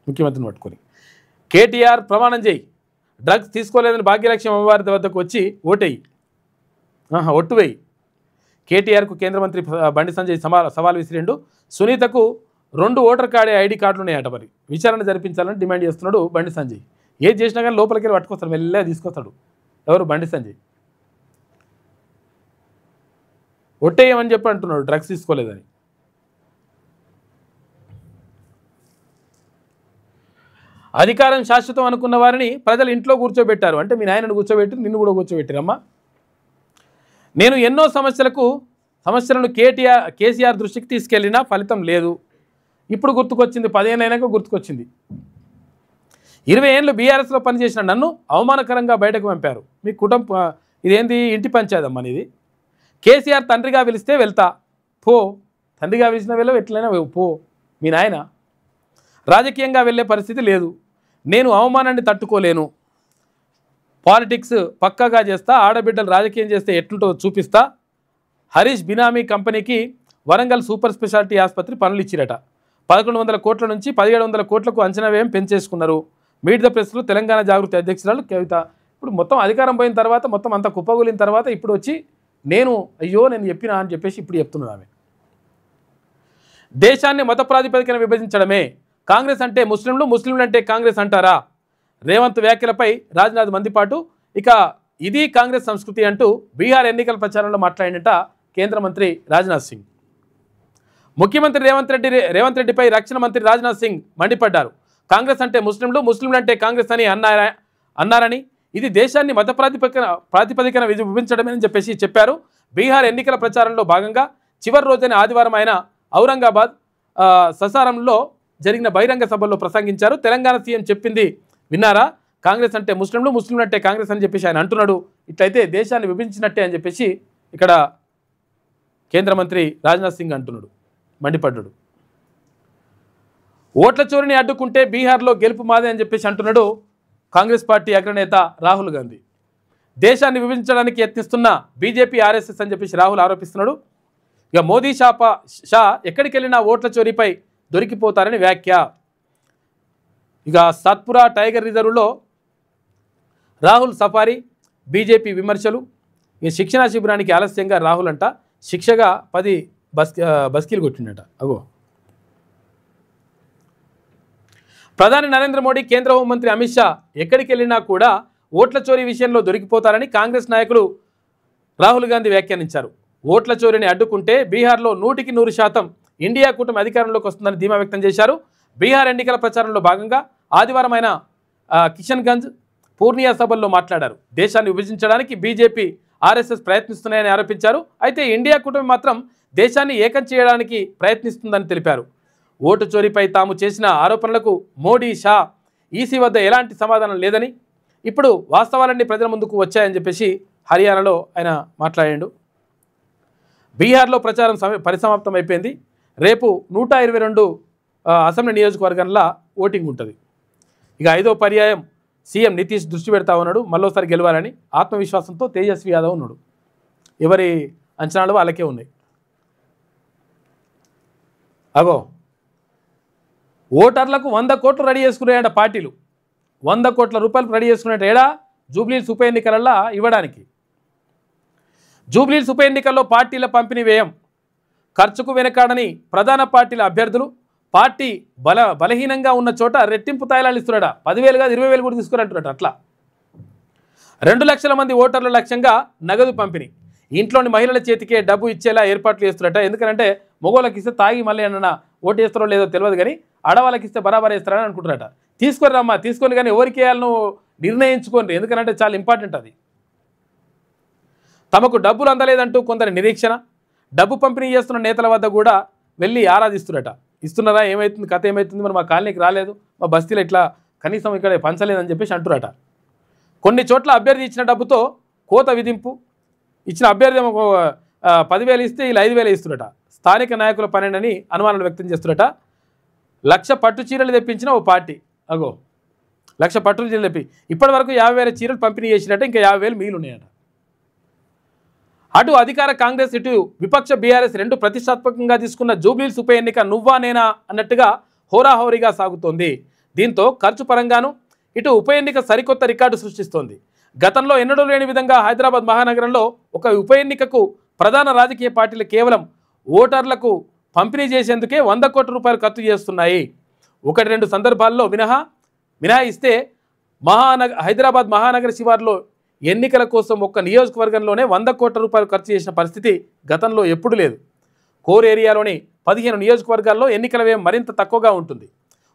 ముఖ్యమంత్రిని పట్టుకొని కేటీఆర్ ప్రమాణం చేయి, డ్రగ్స్ తీసుకోలేదని భాగ్యలక్ష్మి అమ్మవారి వద్దకు వచ్చి ఓటేయి, ఒట్టు వేయి. కేటీఆర్కు కేంద్ర మంత్రి బండి సంజయ్ సవాల్ విసిరిండు. సునీతకు 2 ఓటర్ కార్డు ఐడి కార్డులు ఉన్నాయట. మరి విచారణ జరిపించాలని డిమాండ్ చేస్తున్నాడు బండి సంజయ్. ఏది చేసినా కానీ లోపలికి వెళ్ళి పట్టుకొస్తాడు, మెల్లగా తీసుకొస్తాడు. ఎవరు? బండి సంజయ్. ఒట్టేయమని చెప్పి అంటున్నాడు డ్రగ్స్ తీసుకోలేదని. అధికారం శాశ్వతం అనుకున్న వారిని ప్రజలు ఇంట్లో కూర్చోబెట్టారు. అంటే మీ నాయనను కూర్చోబెట్టి నిన్ను కూడా కూర్చోబెట్టారమ్మా. నేను ఎన్నో సమస్యలను కేసీఆర్ దృష్టికి తీసుకెళ్ళినా ఫలితం లేదు. ఇప్పుడు గుర్తుకొచ్చింది, 10 ఏళ్ళు అయినాక గుర్తుకొచ్చింది. 20 ఏళ్ళు బీఆర్ఎస్లో పనిచేసిన నన్ను అవమానకరంగా బయటకు పంపారు. మీ ఇదేంది ఇంటి పంచాయతమ్మా ఇది. కేసీఆర్ తండ్రిగా పిలిస్తే వెళ్తా, పో. తండ్రిగా పిలిచిన వెళ్ళవు, ఎట్లయినా పో. మీ నాయన రాజకీయంగా వెళ్ళే పరిస్థితి లేదు. నేను అవమానాన్ని తట్టుకోలేను. పాలిటిక్స్ పక్కాగా చేస్తా. ఆడబిడ్డలు రాజకీయం చేస్తే ఎట్లుంటో చూపిస్తా. హరీష్ బినామీ కంపెనీకి వరంగల్ సూపర్ స్పెషాలిటీ ఆసుపత్రి పనులు ఇచ్చిరట. 1100 కోట్ల నుంచి 1700 కోట్లకు అంచనా వ్యయం పెంచేసుకున్నారు. మీట్ ద ప్రెస్లో తెలంగాణ జాగృతి అధ్యక్షురాలు కవిత. ఇప్పుడు మొత్తం అధికారం పోయిన తర్వాత, మొత్తం అంతా కుప్పగూలిన తర్వాత ఇప్పుడు వచ్చి నేను చెప్పినా అని చెప్పేసి ఇప్పుడు చెప్తున్నది ఆమె. దేశాన్ని మత ప్రాతిపదికన విభజించడమే కాంగ్రెస్ అంటే ముస్లింలు, ముస్లింలు అంటే కాంగ్రెస్ అంటారా? రేవంత్ వ్యాఖ్యలపై రాజ్నాథ్ మందిపాటు. ఇక ఇది కాంగ్రెస్ సంస్కృతి అంటూ బీహార్ ఎన్నికల ప్రచారంలో మాట్లాడినట కేంద్ర మంత్రి రాజ్నాథ్ సింగ్. ముఖ్యమంత్రి రేవంత్ రెడ్డిపై రక్షణ మంత్రి రాజ్నాథ్ సింగ్ మండిపడ్డారు. కాంగ్రెస్ అంటే ముస్లింలు, ముస్లింలు అంటే కాంగ్రెస్ అని అన్నారని, ఇది దేశాన్ని మత ప్రాతిపదికన విభజించడమని చెప్పేసి చెప్పారు. బీహార్ ఎన్నికల ప్రచారంలో భాగంగా చివరి రోజైన ఆదివారం ఆయన ఔరంగాబాద్ ససారంలో జరిగిన బహిరంగ సభల్లో ప్రసంగించారు. తెలంగాణ సీఎం చెప్పింది విన్నారా? కాంగ్రెస్ అంటే ముస్లింలు, ముస్లింలు అంటే కాంగ్రెస్ అని చెప్పేసి ఆయన అంటున్నాడు. ఇట్లయితే దేశాన్ని విభజించినట్టే అని చెప్పేసి ఇక్కడ కేంద్ర మంత్రి రాజ్నాథ్ సింగ్ అంటున్నాడు, మండిపడ్డాడు. ఓట్ల చోరీని అడ్డుకుంటే బీహార్లో గెలుపు మాదే అని చెప్పేసి అంటున్నాడు కాంగ్రెస్ పార్టీ అగ్రనేత రాహుల్ గాంధీ. దేశాన్ని విభజించడానికి యత్నిస్తున్న బీజేపీ, ఆర్ఎస్ఎస్ అని చెప్పేసి రాహుల్ ఆరోపిస్తున్నాడు. ఇక మోదీ షా ఎక్కడికి వెళ్ళినా ఓట్ల చోరీపై దొరికిపోతారని వ్యాఖ్య. ఇక సత్పురా టైగర్ రిజర్వ్లో రాహుల్ సఫారీ, బీజేపీ విమర్శలు. ఇక శిక్షణా శిబిరానికి ఆలస్యంగా రాహుల్ అంట శిక్షగా 10 బస్కీలు కొట్టిండట. ప్రధాని నరేంద్ర మోడీ, కేంద్ర హోంమంత్రి అమిత్ షా ఎక్కడికి వెళ్ళినా కూడా ఓట్ల చోరీ విషయంలో దొరికిపోతారని కాంగ్రెస్ నాయకులు రాహుల్ గాంధీ వ్యాఖ్యానించారు. ఓట్ల చోరీని అడ్డుకుంటే బీహార్లో 100% ఇండియా కూటమి అధికారంలోకి వస్తుందని ధీమా వ్యక్తం చేశారు. బీహార్ ఎన్నికల ప్రచారంలో భాగంగా ఆదివారం ఆయన కిషన్గంజ్, పూర్నియా సభల్లో మాట్లాడారు. దేశాన్ని విభజించడానికి బీజేపీ, ఆర్ఎస్ఎస్ ప్రయత్నిస్తున్నాయని ఆరోపించారు. అయితే ఇండియా కూటమి మాత్రం దేశాన్ని ఏకం చేయడానికి ప్రయత్నిస్తుందని తెలిపారు. ఓటు చోరీపై తాము చేసిన ఆరోపణలకు మోడీ, షా, ఈసీ వద్ద ఎలాంటి సమాధానం లేదని, ఇప్పుడు వాస్తవాలన్నీ ప్రజల ముందుకు వచ్చాయని చెప్పేసి హర్యానాలో ఆయన మాట్లాడాడు. బీహార్లో ప్రచారం పరిసమాప్తం అయిపోయింది. రేపు 122 అసెంబ్లీ నియోజకవర్గంలో ఓటింగ్ ఉంటుంది. ఇక 5వ పర్యాయం సీఎం నితీష్ దృష్టి పెడతా ఉన్నాడు మళ్ళోసారి గెలవాలని. ఆత్మవిశ్వాసంతో తేజస్వి యాదవ్ ఉన్నాడు. ఎవరి అంచనాలు వాళ్ళకే ఉన్నాయి. ఓటర్లకు 100 కోట్లు రెడీ చేసుకున్నాయంట పార్టీలు. 100 కోట్ల రూపాయలు రెడీ చేసుకున్నట్టు ఏడా జూబ్లీహిల్స్ ఉప ఎన్నికలలో ఇవ్వడానికి. జూబ్లీహిల్స్ ఉప ఎన్నికల్లో పార్టీల పంపిణీ వ్యయం ఖర్చుకు వెనకాడని ప్రధాన పార్టీల అభ్యర్థులు. పార్టీ బలహీనంగా ఉన్న చోట రెట్టింపు తాయిలాలు ఇస్తున్నాడ. 10,000 కాదు 20,000 కూడా తీసుకురంటున్నట్టు. అట్లా 2 లక్షల మంది ఓటర్ల లక్ష్యంగా నగదు పంపిణీ. ఇంట్లోని మహిళల చేతికే డబ్బు ఇచ్చేలా ఏర్పాట్లు చేస్తున్నట్ట. ఎందుకంటే మగవాళ్ళకి ఇస్తే తాగి మళ్ళీ ఏమన్నా ఓటు వేస్తారో లేదో తెలియదు, కానీ ఆడవాళ్ళకి ఇస్తే బరాబర్ వేస్తారని అనుకుంటారట. తీసుకొని రమ్మా, తీసుకొని కానీ ఎవరికి వేయాలను నిర్ణయించుకోండి, ఎందుకంటే చాలా ఇంపార్టెంట్ అది. తమకు డబ్బులు అందలేదంటూ కొందరి నిరీక్షణ. డబ్బు పంపిణీ చేస్తున్న నేతల వద్ద కూడా వెళ్ళి ఆరాధిస్తున్నట. ఇస్తున్నారా, ఏమవుతుంది, కథ ఏమవుతుంది, మరి మా కాలనీకి రాలేదు, మా బస్తీలో ఇట్లా కనీసం ఇక్కడ పంచలేదని చెప్పేసి అంటురట. కొన్ని చోట్ల అభ్యర్థి ఇచ్చిన డబ్బుతో కోత విధింపు, ఇచ్చిన అభ్యర్థి 10,000 ఇస్తే వీళ్ళు 5,000 ఇస్తురట. స్థానిక నాయకుల పనేనని అనుమానాలు వ్యక్తం చేస్తురట. 1,00,000 పట్టు చీరలు తెప్పించిన ఓ పార్టీ, అగో 1,00,000 పట్టు చీరలు తెప్పి ఇప్పటి వరకు 50,000 చీరలు పంపిణీ చేసినట్ట, ఇంకా 50,000 మిగిలి ఉన్నాయట. అటు అధికార కాంగ్రెస్, ఇటు విపక్ష బీఆర్ఎస్ రెండు ప్రతిష్టాత్మకంగా తీసుకున్న జూబ్లీహిల్స్ ఉప ఎన్నిక నువ్వా నేనా అన్నట్టుగా హోరాహోరీగా సాగుతోంది. దీంతో ఖర్చు పరంగాను ఇటు ఉప ఎన్నిక సరికొత్త రికార్డు సృష్టిస్తోంది. గతంలో ఎన్నడూ లేని విధంగా హైదరాబాద్ మహానగరంలో ఒక ఉప ఎన్నికకు ప్రధాన రాజకీయ పార్టీలు కేవలం ఓటర్లకు పంపిణీ చేసేందుకే 100 కోట్ల రూపాయలు ఖర్చు చేస్తున్నాయి. 1-2 సందర్భాల్లో మినహాయిస్తే హైదరాబాద్ మహానగర శివార్లో ఎన్నికల కోసం ఒక్క నియోజకవర్గంలోనే 100 కోట్ల రూపాయలు ఖర్చు చేసిన పరిస్థితి గతంలో ఎప్పుడు లేదు. కోర్ ఏరియాలోని 15 నియోజకవర్గాల్లో ఎన్నికల వ్యయం మరింత తక్కువగా ఉంటుంది.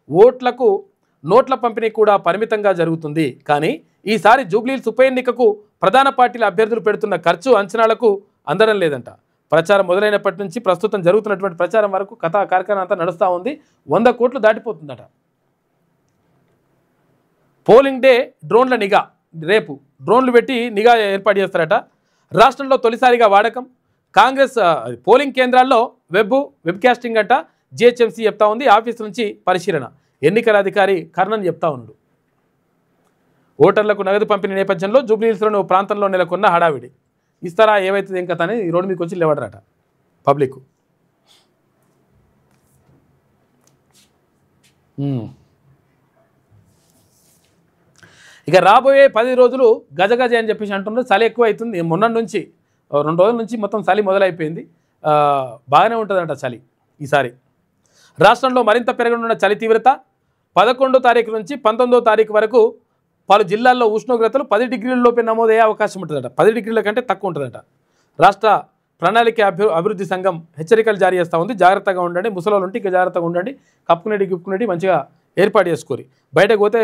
ఓట్లకు నోట్ల పంపిణీ కూడా పరిమితంగా జరుగుతుంది. కానీ ఈసారి జూబ్లీహిల్స్ ఉప ఎన్నికకు ప్రధాన పార్టీల అభ్యర్థులు పెడుతున్న ఖర్చు అంచనాలకు అందడం లేదంట. ప్రచారం మొదలైనప్పటి నుంచి ప్రస్తుతం జరుగుతున్నటువంటి ప్రచారం వరకు కథా కార్యక్రమం అంతా నడుస్తూ ఉంది. 100 కోట్లు దాటిపోతుందట. పోలింగ్ డే డ్రోన్ల నిఘా, రేపు డ్రోన్లు పెట్టి నిఘా ఏర్పాటు చేస్తారట. రాష్ట్రంలో తొలిసారిగా వాడకం. కాంగ్రెస్ పోలింగ్ కేంద్రాల్లో వెబ్కాస్టింగ్ అంట జిహెచ్ఎంసీ చెప్తా ఉంది. ఆఫీస్ నుంచి పరిశీలన ఎన్నికల అధికారి కర్ణన్ చెప్తా ఉన్నాడు. ఓటర్లకు నగదు పంపిణీ నేపథ్యంలో జూబ్లీహిల్స్లోని ఓ ప్రాంతంలో నెలకొన్న హడావిడి. ఇస్తారా, ఏమవుతుంది, ఏం కథ అని ఈ రోడ్డు మీకు వచ్చి లేవడరట పబ్లిక్. ఇక రాబోయే 10 రోజులు గజగజ అని చెప్పేసి అంటున్నారు. చలి ఎక్కువ అవుతుంది. మొన్న నుంచి 2 రోజుల నుంచి మొత్తం చలి మొదలైపోయింది. బాగానే ఉంటుందంట చలి ఈసారి. రాష్ట్రంలో మరింత పెరగనున్న చలి తీవ్రత 11వ తారీఖు నుంచి 19వ తారీఖు వరకు పలు జిల్లాల్లో ఉష్ణోగ్రతలు 10 డిగ్రీల లోపే నమోదయ్యే అవకాశం ఉంటుందట. 10 డిగ్రీల కంటే తక్కువ ఉంటుందట. రాష్ట్ర ప్రణాళిక అభివృద్ధి సంఘం హెచ్చరికలు జారీ చేస్తూ ఉంది. జాగ్రత్తగా ఉండండి, ముసలోళ్ళు ఉంటే ఇక జాగ్రత్తగా ఉండండి, కప్పుకునేటి మంచిగా ఏర్పాటు చేసుకోరి. బయటకు పోతే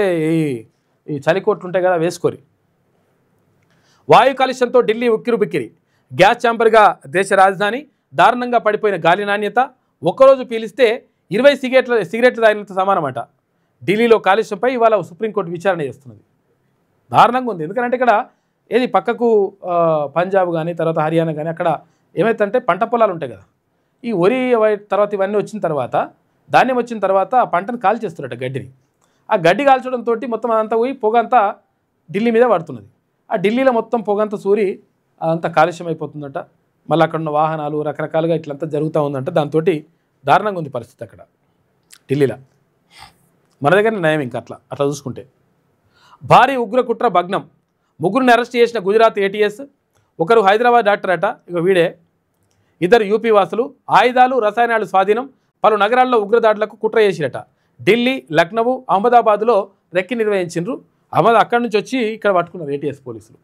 ఈ చలికోట్లు ఉంటాయి కదా, వేసుకోరి. వాయు కాలుష్యంతో ఢిల్లీ ఉక్కిరిబిక్కిరి. గ్యాస్ ఛాంబర్గా దేశ రాజధాని. దారుణంగా పడిపోయిన గాలి నాణ్యత. ఒక్కరోజు పీలిస్తే 20 సిగరెట్లు తాగినంత సమానమట. ఢిల్లీలో కాలుష్యంపై ఇవాళ సుప్రీంకోర్టు విచారణ చేస్తున్నది. దారుణంగా ఉంది. ఎందుకంటే ఇక్కడ ఏది పక్కకు పంజాబ్ కానీ తర్వాత హర్యానా కానీ అక్కడ ఏమైతుందంటే పంట పొలాలు ఉంటాయి కదా, ఈ వరి తర్వాత ఇవన్నీ వచ్చిన తర్వాత ధాన్యం వచ్చిన తర్వాత ఆ పంటను కాల్చేస్తారట గడ్డిని. ఆ గడ్డి కాల్చడంతో మొత్తం అదంతా పోయి పొగ అంతా ఢిల్లీ మీద పడుతున్నది. ఆ ఢిల్లీలో మొత్తం పొగంతా సూరి అదంతా కాలుష్యం అయిపోతుందట. మళ్ళీ అక్కడ ఉన్న వాహనాలు రకరకాలుగా ఇట్లంతా జరుగుతూ ఉందంట. దాంతో దారుణంగా ఉంది పరిస్థితి అక్కడ ఢిల్లీలో. మన దగ్గర నయం ఇంకా అట్లా చూసుకుంటే. భారీ ఉగ్ర కుట్ర భగ్నం. 3 అరెస్ట్ చేసిన గుజరాత్ ఏటీఎస్. ఒకరు హైదరాబాద్ డాక్టర్ అట, ఇక వీడే. 2 యూపీ వాసులు. ఆయుధాలు రసాయనాలు స్వాధీనం. పలు నగరాల్లో ఉగ్రదాడులకు కుట్ర చేసిరట. ఢిల్లీ, లక్నో, అహ్మదాబాద్లో రెక్కి నిర్వహించిండ్రు. అక్కడి నుంచి వచ్చి ఇక్కడ పట్టుకున్నారు ఏటీఎస్ పోలీసులు.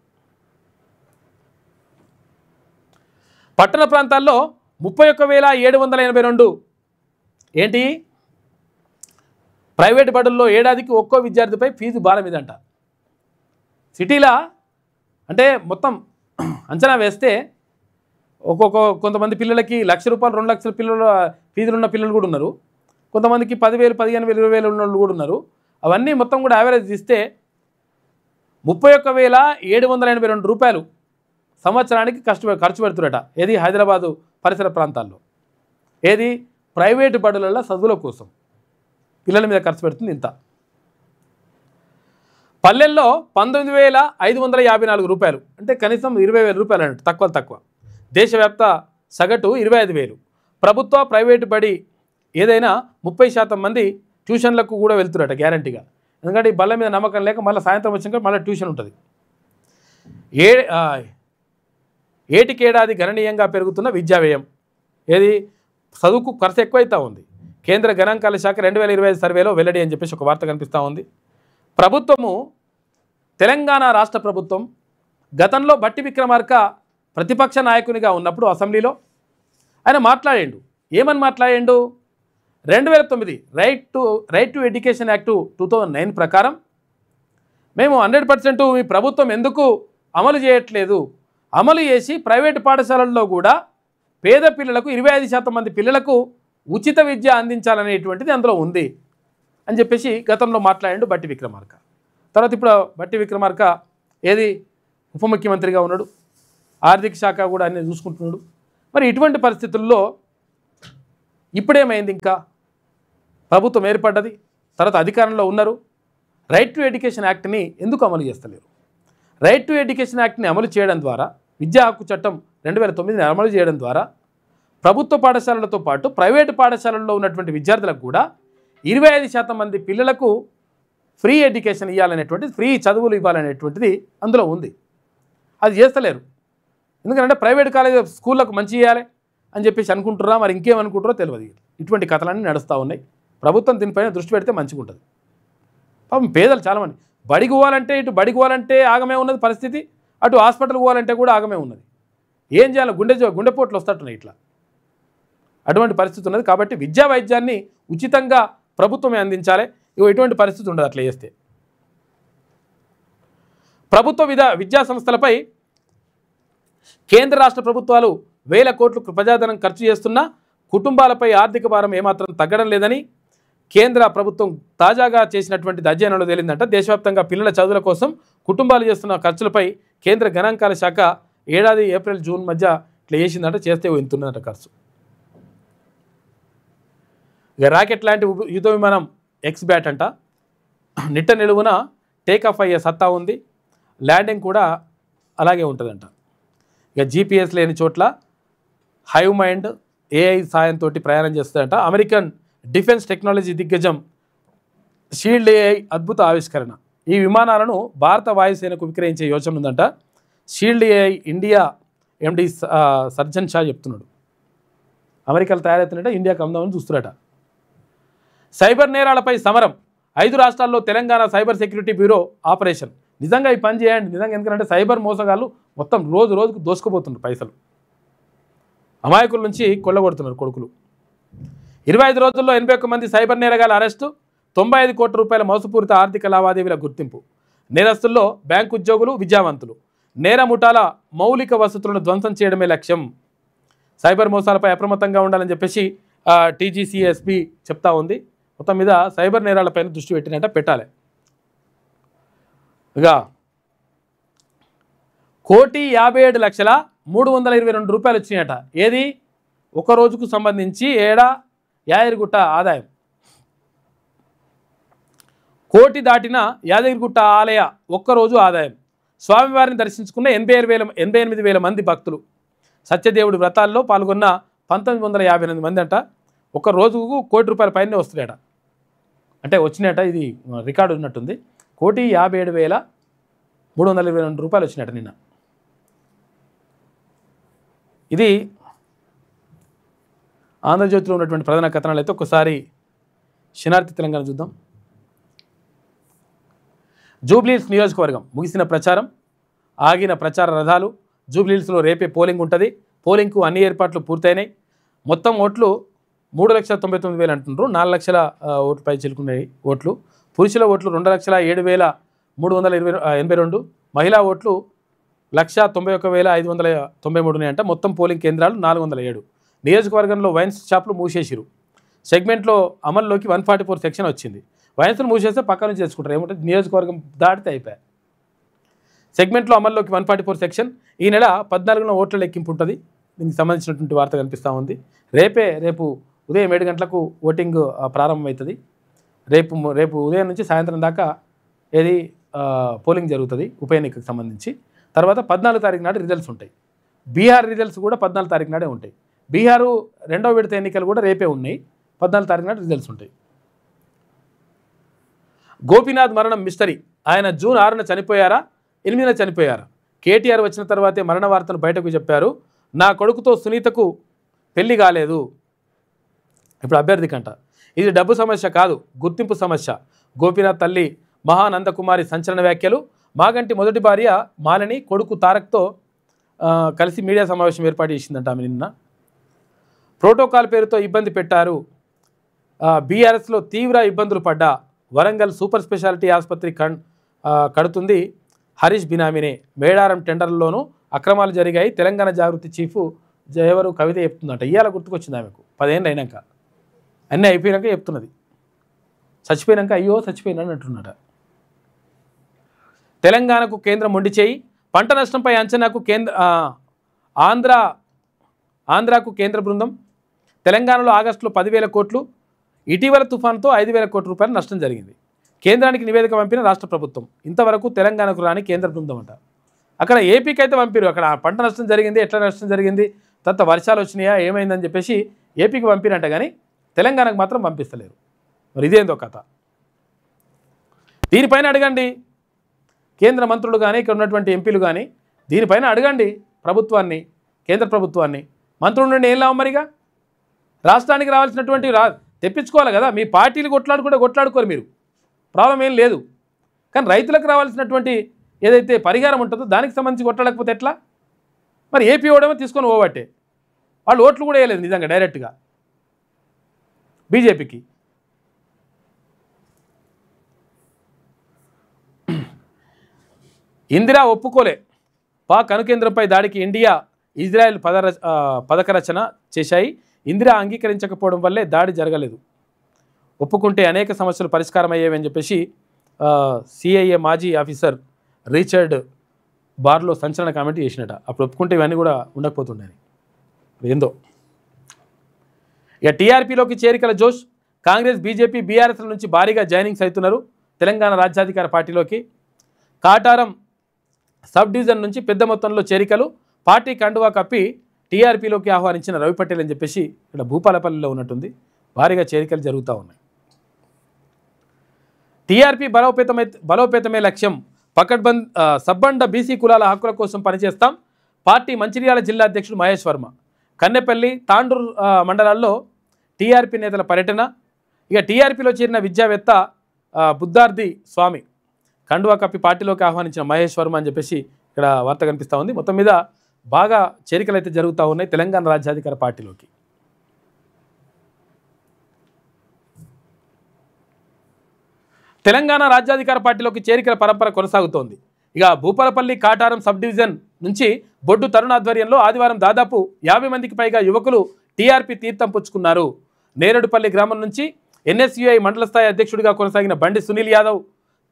పట్టణ ప్రాంతాల్లో 31,782 ఏంటి ప్రైవేట్ బడుల్లో ఏడాదికి ఒక్కో విద్యార్థిపై ఫీజు భారం ఇదంట. సిటీలా అంటే మొత్తం అంచనా వేస్తే కొంతమంది పిల్లలకి ₹1,00,000 2 లక్షల పిల్లల ఫీజులున్న పిల్లలు కూడా ఉన్నారు. కొంతమందికి 10,000 15,000 20,000 ఉన్న వాళ్ళు కూడా ఉన్నారు. అవన్నీ మొత్తం కూడా యావరేజ్ ఇస్తే ₹31,782 సంవత్సరానికి ఖర్చు పెడుతురట. ఏది హైదరాబాదు పరిసర ప్రాంతాల్లో, ఏది ప్రైవేటు బడులలో చదువుల కోసం పిల్లల మీద ఖర్చు పెడుతుంది ఇంత. పల్లెల్లో ₹19,554 అంటే కనీసం ₹20,000 అన్నట్టు, తక్కువ. దేశవ్యాప్త సగటు 25,000. ప్రభుత్వ ప్రైవేటు బడి ఏదైనా 30% మంది ట్యూషన్లకు కూడా వెళ్తురట గ్యారంటీగా. ఎందుకంటే ఈ బల్ల మీద నమ్మకం లేక మళ్ళీ సాయంత్రం వచ్చినాక మళ్ళీ ట్యూషన్ ఉంటుంది. ఏటికేడాది గణనీయంగా పెరుగుతున్న విద్యా వ్యయం. ఏది చదువుకు ఖర్చు ఎక్కువైతా ఉంది. కేంద్ర గణాంకాల శాఖ 2025 సర్వేలో వెల్లడి అని చెప్పేసి ఒక వార్త కనిపిస్తూ ఉంది. తెలంగాణ రాష్ట్ర ప్రభుత్వం గతంలో బట్టి విక్రమార్క ప్రతిపక్ష నాయకునిగా ఉన్నప్పుడు అసెంబ్లీలో ఆయన మాట్లాడిండు. ఏమని మాట్లాడిండు? 2009 రైట్ టు ఎడ్యుకేషన్ యాక్ట్ 2009 ప్రకారం మేము 100% మీ ప్రభుత్వం ఎందుకు అమలు చేయట్లేదు, అమలు చేసి ప్రైవేటు పాఠశాలల్లో కూడా పేద పిల్లలకు 25% మంది పిల్లలకు ఉచిత విద్య అందించాలనేటువంటిది అందులో ఉంది అని చెప్పేసి గతంలో మాట్లాడాడు బట్టి విక్రమార్క. తర్వాత ఇప్పుడు బట్టి విక్రమార్క ఏది ఉప ముఖ్యమంత్రిగా ఉన్నాడు, ఆర్థిక శాఖ కూడా అన్నీ చూసుకుంటున్నాడు. మరి ఇటువంటి పరిస్థితుల్లో ఇప్పుడేమైంది? ఇంకా ప్రభుత్వం ఏర్పడ్డది, తర్వాత అధికారంలో ఉన్నారు. రైట్ టు ఎడ్యుకేషన్ యాక్ట్ని ఎందుకు అమలు చేస్తలేరు? రైట్ టు ఎడ్యుకేషన్ యాక్ట్ని అమలు చేయడం ద్వారా, విద్యా హక్కు చట్టం 2009ని అమలు చేయడం ద్వారా ప్రభుత్వ పాఠశాలలతో పాటు ప్రైవేటు పాఠశాలల్లో ఉన్నటువంటి విద్యార్థులకు కూడా 25% మంది పిల్లలకు ఫ్రీ ఎడ్యుకేషన్ ఇవ్వాలనేటువంటిది, ఫ్రీ చదువులు ఇవ్వాలనేటువంటిది అందులో ఉంది. అది చేస్తలేరు. ఎందుకంటే ప్రైవేట్ కాలేజ్ స్కూళ్ళకు మంచి ఇవ్వాలి అని చెప్పేసి అనుకుంటున్నారా, మరి ఇంకేమనుకుంటారో తెలియదు. ఇటువంటి కథలన్నీ నడుస్తూ ఉన్నాయి. ప్రభుత్వం దీనిపైన దృష్టి పెడితే మంచిగా ఉంటుంది. పాపం పేదలు చాలామంది బడికి పోవాలంటే, ఇటు బడికి పోవాలంటే ఆగమే ఉన్నది పరిస్థితి, అటు హాస్పిటల్కి పోవాలంటే కూడా ఆగమే ఉన్నది. ఏం చేయాలి? గుండెపోట్లు వస్తట్టున్నాయి ఇట్లా. అటువంటి పరిస్థితి ఉన్నది. కాబట్టి విద్యా వైద్యాన్ని ఉచితంగా ప్రభుత్వమే అందించాలి. ఇటువంటి పరిస్థితి ఉండదు అట్లా చేస్తే. ప్రభుత్వ విద్యా సంస్థలపై కేంద్ర రాష్ట్ర ప్రభుత్వాలు వేల కోట్లు ప్రజాధనం ఖర్చు చేస్తున్నా కుటుంబాలపై ఆర్థిక భారం ఏమాత్రం తగ్గడం లేదని కేంద్ర ప్రభుత్వం తాజాగా చేసినటువంటి అధ్యయనంలో తేలిందంట. దేశవ్యాప్తంగా పిల్లల చదువుల కోసం కుటుంబాలు చేస్తున్న ఖర్చులపై కేంద్ర గణాంకాల శాఖ ఏడాది ఏప్రిల్ జూన్ మధ్య ఇట్లా చేసిందంట. చేస్తే ఎంతున్నదంట ఖర్చు. ఇక రాకెట్ లాంటి యుద్ధ విమానం ఎక్స్-బ్యాట్ అంట, నిట్ట నిలువున టేకాఫ్ అయ్యే సత్తా ఉంది, ల్యాండింగ్ కూడా అలాగే ఉంటుందంట. ఇక జీపీఎస్ లేని చోట్ల హైవ్ మైండ్ ఏఐ సాయంతో ప్రయాణం చేస్తుందంట. అమెరికన్ డిఫెన్స్ టెక్నాలజీ దిగ్గజం షీల్డ్ ఏఐ అద్భుత ఆవిష్కరణ. ఈ విమానాలను భారత వాయుసేనకు విక్రయించే యోచన ఉందంట. షీల్డ్ ఏఐ ఇండియా ఎండి సర్జన్ షా చెప్తున్నాడు. అమెరికాలో తయారవుతుందంటే ఇండియాకి అమ్దామని చూస్తున్నారట. సైబర్ నేరాలపై సమరం. 5 రాష్ట్రాల్లో Telangana cyber security bureau operation. నిజంగా ఈ పని చేయండి నిజంగా. ఎందుకంటే సైబర్ మోసగాళ్ళు మొత్తం రోజుకు దోసుకుపోతున్నారు పైసలు. అమాయకుల నుంచి కొల్లగొడుతున్నారు కొడుకులు. 25 రోజుల్లో 81 మంది సైబర్ నేరగాల అరెస్టు. 95 కోట్ల రూపాయల మోసపూరిత ఆర్థిక లావాదేవీల గుర్తింపు. నేరస్తుల్లో బ్యాంకు ఉద్యోగులు, విద్యావంతులు. నేర ముఠాల మౌలిక వసతులను ధ్వంసం చేయడమే లక్ష్యం. సైబర్ మోసాలపై అప్రమత్తంగా ఉండాలని చెప్పేసి టీజీసీఎస్బీ చెప్తా ఉంది. మొత్తం మీద సైబర్ నేరాలపైన దృష్టి పెట్టినట్ట పెట్టాలి. ఇక 1,57,322 రూపాయలు వచ్చినాయట. ఏది? ఒక రోజుకు సంబంధించి యాదగిరిగుట్ట ఆదాయం. 1 కోటి దాటిన యాదగిరిగుట్ట ఆలయ ఒక్కరోజు ఆదాయం. స్వామివారిని దర్శించుకున్న 88,000 మంది భక్తులు. సత్యదేవుడి వ్రతాల్లో పాల్గొన్న 1958 మంది అంట. ఒక రోజుకు 1 కోటి రూపాయల పైనే వస్తున్నాయట. అంటే వచ్చినాయట, ఇది రికార్డు ఉన్నట్టుంది. 1,57,322 రూపాయలు వచ్చినాయట నిన్న. ఇది ఆంధ్రజ్యోతిలో ఉన్నటువంటి ప్రధాన కథనాలు. అయితే ఒకసారి శనార్థి తెలంగాణ చూద్దాం. జూబ్లీహిల్స్ నియోజకవర్గం ముగిసిన ప్రచారం, ఆగిన ప్రచార రథాలు. జూబ్లీహిల్స్లో రేపే పోలింగ్ ఉంటుంది. పోలింగ్కు అన్ని ఏర్పాట్లు పూర్తయినాయి. మొత్తం ఓట్లు 3,99,000 అంటున్నారు. 4 లక్షల ఓట్లపై చిలుకున్నాయి ఓట్లు. పురుషుల ఓట్లు 2,07,382. మహిళా ఓట్లు 1,91,593 అంట. మొత్తం పోలింగ్ కేంద్రాలు 407. నియోజకవర్గంలో వైన్స్ షాపులు మూసేసిరు. సెగ్మెంట్లో అమల్లోకి 144 సెక్షన్ వచ్చింది. వైన్స్ను మూసేస్తే పక్క నుంచి తెచ్చుకుంటారు. ఏమంటే నియోజకవర్గం దాటితే అయిపోయాయి. సెగ్మెంట్లో అమల్లోకి 144 సెక్షన్. ఈ నెల 14న ఓట్ల లెక్కింపు ఉంటుంది. దీనికి సంబంధించినటువంటి వార్త కనిపిస్తూ ఉంది. రేపు ఉదయం 7 గంటలకు ఓటింగ్ ప్రారంభమవుతుంది. రేపు ఉదయం నుంచి సాయంత్రం దాకా పోలింగ్ జరుగుతుంది ఉప ఎన్నికకు సంబంధించి. తర్వాత 14 తారీఖు నాడు రిజల్ట్స్ ఉంటాయి. బీహార్ రిజల్ట్స్ కూడా 14 తారీఖు నాడే ఉంటాయి. బీహారు 2వ విడత ఎన్నికలు కూడా రేపే ఉన్నాయి. 14 తారీఖు నాడు రిజల్ట్స్ ఉంటాయి. గోపీనాథ్ మరణం మిస్టరీ. ఆయన జూన్ 6న చనిపోయారా, 8న చనిపోయారా? కేటీఆర్ వచ్చిన తర్వాతే మరణ వార్తను బయటకు చెప్పారు. నా కొడుకుతో సునీతకు పెళ్లి కాలేదు. ఇప్పుడు అభ్యర్థి కంట. ఇది డబ్బు సమస్య కాదు, గుర్తింపు సమస్య. గోపీనాథ్ తల్లి మహానందకుమారి సంచలన వ్యాఖ్యలు. మాగంటి మొదటి భార్య మాలిని కొడుకు తారక్తో కలిసి మీడియా సమావేశం ఏర్పాటు చేసిందంట ఆమె నిన్న. ప్రోటోకాల్ పేరుతో ఇబ్బంది పెట్టారు. బీఆర్ఎస్లో తీవ్ర ఇబ్బందులు పడ్డా. వరంగల్ సూపర్ స్పెషాలిటీ ఆసుపత్రి కడుతుంది హరీష్ బినామీనే. మేడారం టెండర్లలోనూ అక్రమాలు జరిగాయి. తెలంగాణ జాగృతి చీఫ్ ఎవరు కవిత చెప్తుందంట. ఇవాళ గుర్తుకొచ్చింది ఆమెకు 10 ఏళ్ళు అయినాక. అన్నీ అయిపోయాక చెప్తున్నది. చచ్చిపోయాక అయ్యో చచ్చిపోయినాను అంటున్నాడు. తెలంగాణకు కేంద్రం మొండి చేయి, పంట నష్టంపై అంచనాకు ఆంధ్రాకు కేంద్ర బృందం. తెలంగాణలో ఆగస్టులో 10,000 కోట్లు, ఇటీవల తుఫాన్తో 5,000 కోట్ల రూపాయల నష్టం జరిగింది. కేంద్రానికి నివేదిక పంపిన రాష్ట్ర ప్రభుత్వం. ఇంతవరకు తెలంగాణకు రాని కేంద్ర బృందం అంట. అక్కడ ఏపీకి అయితే పంపిరు, అక్కడ పంట నష్టం జరిగింది, ఎట్లా నష్టం జరిగింది, తర్వాత వర్షాలు వచ్చినాయా ఏమైందని చెప్పేసి ఏపీకి పంపిరంట, కానీ తెలంగాణకు మాత్రం పంపిస్తలేరు. మరి ఇదేందో కథ. దీనిపైన అడగండి కేంద్ర మంత్రులు కానీ, ఇక్కడ ఉన్నటువంటి ఎంపీలు కానీ, దీనిపైన అడగండి ప్రభుత్వాన్ని, కేంద్ర ప్రభుత్వాన్ని. మంత్రుల నుండి ఏం లాభం మరిగా? రాష్ట్రానికి రావాల్సినటువంటి తెప్పించుకోవాలి కదా. మీ పార్టీలు కొట్లాడుకోరు మీరు, ప్రాబ్లం ఏం లేదు. కానీ రైతులకు రావాల్సినటువంటి ఏదైతే పరిహారం ఉంటుందో దానికి సంబంధించి కొట్లాడకపోతే ఎట్లా? మరి ఏపీ ఓడేమో తీసుకొని పోబట్టే వాళ్ళు ఓట్లు కూడా వేయలేదు నిజంగా డైరెక్ట్గా బీజేపీకి. ఇందిరా ఒప్పుకోలే, పాక్ అణుకేంద్రంపై దాడికి ఇండియా ఇజ్రాయెల్ పథక రచన చేశాయి. ఇందిరా అంగీకరించకపోవడం వల్లే దాడి జరగలేదు. ఒప్పుకుంటే అనేక సమస్యలు పరిష్కారం అయ్యేవని చెప్పేసి సిఐఏ మాజీ ఆఫీసర్ రిచర్డ్ బార్లో సంచలన కామెంట్ చేసినట. అప్పుడు ఒప్పుకుంటే ఇవన్నీ కూడా ఉండకపోతుండని. ఏందో ఇక టీఆర్పీలోకి చేరికల జోష్. కాంగ్రెస్, బీజేపీ, బీఆర్ఎస్ల నుంచి భారీగా జాయినింగ్స్ అవుతున్నారు తెలంగాణ రాజ్యాధికార పార్టీలోకి. కాటారం సబ్ డివిజన్ నుంచి పెద్ద మొత్తంలో చేరికలు. పార్టీ కండువా కప్పి టీఆర్పీలోకి ఆహ్వానించిన రవి పటేల్ అని చెప్పేసి ఇక్కడ భూపాలపల్లిలో ఉన్నట్టుంది. భారీగా చేరికలు జరుగుతూ ఉన్నాయి. టీఆర్పీ బలోపేతమే లక్ష్యం. సబ్బండ బీసీ కులాల హక్కుల కోసం పనిచేస్తాం. పార్టీ మంచిర్యాల జిల్లా అధ్యక్షుడు మహేష్ వర్మ. కన్నెపల్లి, తాండూరు మండలాల్లో టీఆర్పీ నేతల పర్యటన. ఇక టీఆర్పీలో చేరిన విద్యావేత్త బుద్ధార్థి స్వామి కండువా కప్పి పార్టీలోకి ఆహ్వానించిన మహేష్ వర్మ అని చెప్పేసి ఇక్కడ వార్త కనిపిస్తూ ఉంది. మొత్తం మీద బాగా చేరికలు అయితే జరుగుతూ ఉన్నాయి తెలంగాణ రాజ్యాధికార పార్టీలోకి. తెలంగాణ రాజ్యాధికార పార్టీలోకి చేరికల పరంపర కొనసాగుతోంది. ఇక భూపాలపల్లి, కాటారం సబ్ డివిజన్ నుంచి బొడ్డు తరుణ్ ఆధ్వర్యంలో ఆదివారం దాదాపు 50 మందికి పైగా యువకులు టీఆర్పీ తీర్థం పుచ్చుకున్నారు. నేరేడుపల్లి గ్రామం నుంచి ఎన్ఎస్యుఐ మండల స్థాయి అధ్యక్షుడిగా కొనసాగిన బండి సునీల్ యాదవ్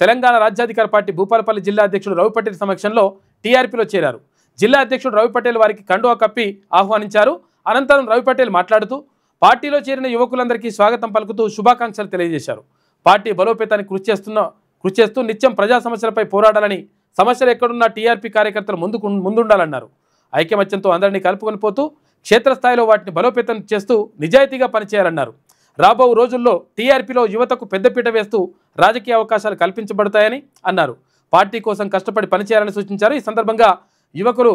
తెలంగాణ రాజ్యాధికార పార్టీ భూపాలపల్లి జిల్లా అధ్యక్షుడు రవి పటేల్ సమక్షంలో టీఆర్పీలో చేరారు. జిల్లా అధ్యక్షుడు రవి పటేల్ వారికి కండువా కప్పి ఆహ్వానించారు. అనంతరం రవి పటేల్ మాట్లాడుతూ పార్టీలో చేరిన యువకులందరికీ స్వాగతం పలుకుతూ శుభాకాంక్షలు తెలియజేశారు. పార్టీ బలోపేతానికి కృషి చేస్తూ నిత్యం ప్రజా సమస్యలపై పోరాడాలని, సమస్యలు ఎక్కడున్నా టీఆర్పీ కార్యకర్తలు ముందుండాలన్నారు. ఐకమత్యంతో అందరినీ కలుపుకొని పోతూ క్షేత్రస్థాయిలో వాటిని బలోపేతం చేస్తూ నిజాయితీగా పనిచేయాలన్నారు. రాబో రోజుల్లో టీఆర్పీలో యువతకు పెద్దపీట వేస్తూ రాజకీయ అవకాశాలు కల్పించబడతాయని అన్నారు. పార్టీ కోసం కష్టపడి పనిచేయాలని సూచించారు. ఈ సందర్భంగా యువకులు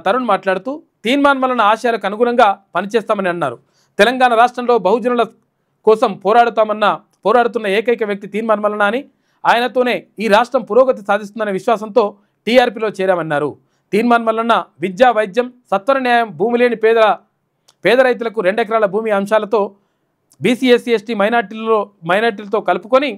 తరుణ్ మాట్లాడుతూ తీర్మాన్మలన ఆశయాలకు అనుగుణంగా పనిచేస్తామని అన్నారు. తెలంగాణ రాష్ట్రంలో బహుజనుల కోసం పోరాడుతున్న ఏకైక వ్యక్తి తీర్మాన్మలన అని, ఆయనతోనే ఈ రాష్ట్రం పురోగతి సాధిస్తుందనే విశ్వాసంతో టీఆర్పీలో చేరామన్నారు. తీర్మాన్మలన విద్య, వైద్యం, సత్వర న్యాయం, భూమి లేని పేద రైతులకు 2 ఎకరాల భూమి అంశాలతో బీసీ, ఎస్సీ, ఎస్టీ మైనార్టీలతో కలుపుకొని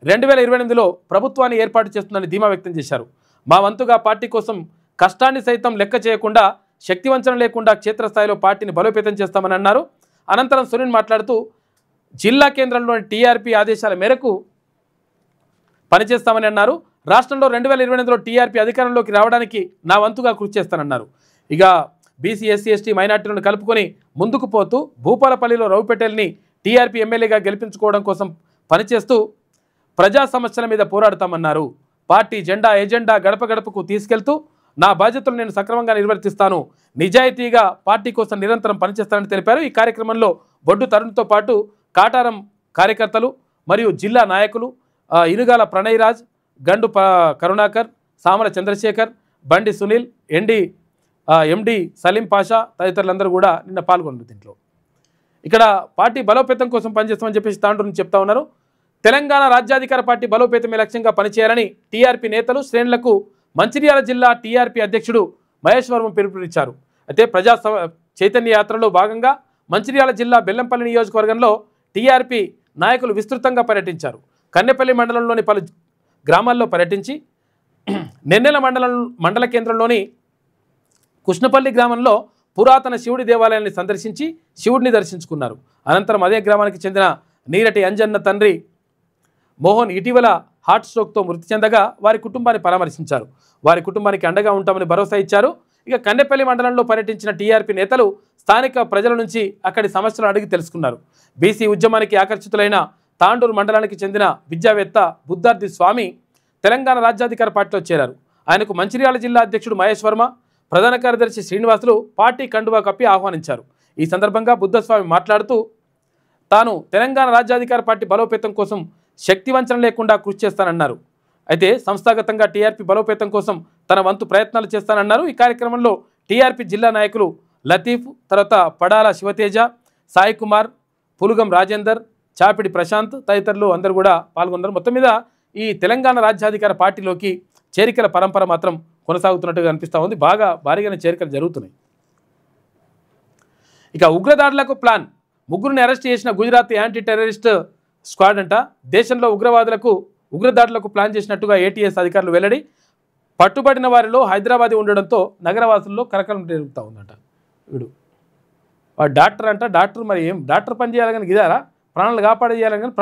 2028లో ప్రభుత్వాన్ని ఏర్పాటు చేస్తుందని ధీమా వ్యక్తం చేశారు. మా వంతుగా పార్టీ కోసం కష్టాన్ని సైతం లెక్క చేయకుండా, శక్తివంచన లేకుండా క్షేత్రస్థాయిలో పార్టీని బలోపేతం చేస్తామని అన్నారు. అనంతరం సునీల్ మాట్లాడుతూ జిల్లా కేంద్రంలోని టీఆర్పీ ఆదేశాల మేరకు పనిచేస్తామని అన్నారు. రాష్ట్రంలో 2028లో టీఆర్పీ అధికారంలోకి రావడానికి నా వంతుగా కృషి చేస్తానన్నారు. ఇక బీసీ, ఎస్సీ, ఎస్టీ మైనార్టీలను కలుపుకొని ముందుకు పోతూ భూపాలపల్లిలో రవి పటేల్ని టీఆర్పీ ఎమ్మెల్యేగా గెలిపించుకోవడం కోసం పనిచేస్తూ ప్రజా సమస్యల మీద పోరాడతామన్నారు. పార్టీ ఎజెండా గడప గడపకు తీసుకెళ్తూ నా బాధ్యతలు నేను సక్రమంగా నిర్వర్తిస్తాను, నిజాయితీగా పార్టీ కోసం నిరంతరం పనిచేస్తానని తెలిపారు. ఈ కార్యక్రమంలో బొడ్డు తరుణ్తో పాటు కాటారం కార్యకర్తలు మరియు జిల్లా నాయకులు ఇనుగాల ప్రణయరాజ్, గండు కరుణాకర్, సామల చంద్రశేఖర్, బండి సునీల్, ఎండి సలీం పాషా తదితరులందరూ కూడా నిన్న పాల్గొన్నారు. దీంట్లో ఇక్కడ పార్టీ బలోపేతం కోసం పనిచేస్తామని చెప్పేసి తాండూరు నుంచి చెప్తా ఉన్నారు. తెలంగాణ రాజ్యాధికార పార్టీ బలోపేతమే లక్ష్యంగా పనిచేయాలని టీఆర్పీ నేతలు, శ్రేణులకు మంచిర్యాల జిల్లా టీఆర్పీ అధ్యక్షుడు మహేష్ వర్మ పిలుపునిచ్చారు. అయితే ప్రజా చైతన్య యాత్రలో భాగంగా మంచిర్యాల జిల్లా బెల్లంపల్లి నియోజకవర్గంలో టీఆర్పీ నాయకులు విస్తృతంగా పర్యటించారు. కన్నెపల్లి మండలంలోని పలు గ్రామాల్లో పర్యటించి నెన్నెల మండల కేంద్రంలోని కృష్ణపల్లి గ్రామంలో పురాతన శివుడి దేవాలయాన్ని సందర్శించి శివుడిని దర్శించుకున్నారు. అనంతరం అదే గ్రామానికి చెందిన నీరటి అంజన్న తండ్రి మోహన్ ఇటీవల హార్ట్ స్ట్రోక్తో మృతి చెందగా వారి కుటుంబాన్ని పరామర్శించారు. వారి కుటుంబానికి అండగా ఉంటామని భరోసా ఇచ్చారు. ఇక కన్నెపల్లి మండలంలో పర్యటించిన టీఆర్పీ నేతలు స్థానిక ప్రజల నుంచి అక్కడి సమస్యలను అడిగి తెలుసుకున్నారు. బీసీ ఉద్యమానికి ఆకర్షితులైన తాండూరు మండలానికి చెందిన విద్యావేత్త బుద్ధార్థి స్వామి తెలంగాణ రాజ్యాధికార పార్టీలో చేరారు. ఆయనకు మంచిర్యాల జిల్లా అధ్యక్షుడు మహేష్ వర్మ, ప్రధాన కార్యదర్శి శ్రీనివాసులు పార్టీ కండువా కప్పి ఆహ్వానించారు. ఈ సందర్భంగా బుద్ధస్వామి మాట్లాడుతూ తాను తెలంగాణ రాజ్యాధికార పార్టీ బలోపేతం కోసం శక్తివంచన లేకుండా కృషి చేస్తానన్నారు. అయితే సంస్థాగతంగా టీఆర్పీ బలోపేతం కోసం తన వంతు ప్రయత్నాలు చేస్తానన్నారు. ఈ కార్యక్రమంలో టీఆర్పీ జిల్లా నాయకులు లతీఫ్, తర్వాత పడాల శివతేజ, సాయి కుమార్, పులుగం రాజేందర్, చాపిడి ప్రశాంత్ తదితరులు అందరూ కూడా పాల్గొన్నారు. మొత్తం మీద ఈ తెలంగాణ రాజ్యాధికార పార్టీలోకి చేరికల పరంపర మాత్రం కొనసాగుతున్నట్టుగా అనిపిస్తూ ఉంది. భారీగానే చేరికలు జరుగుతున్నాయి. ఇక ఉగ్రదాడులకు ప్లాన్, ముగ్గురిని అరెస్ట్ చేసిన గుజరాత్ యాంటీ టెర్రరిస్ట్ స్క్వాడ్ అంట దేశంలో ఉగ్రదాడులకు ప్లాన్ చేసినట్టుగా ఏటీఎస్ అధికారులు వెల్లడి. పట్టుబడిన వారిలో హైదరాబాద్ ఉండడంతో నగరవాసుల్లో కలకలం జరుగుతూ ఉందంట. వాడు డాక్టర్ అంట, డాక్టర్ మరి ఏం డాక్టర్ పని చేయాలి కానీ ఇదారా ప్రాణాలు కాపాడే చేయాలని కానీ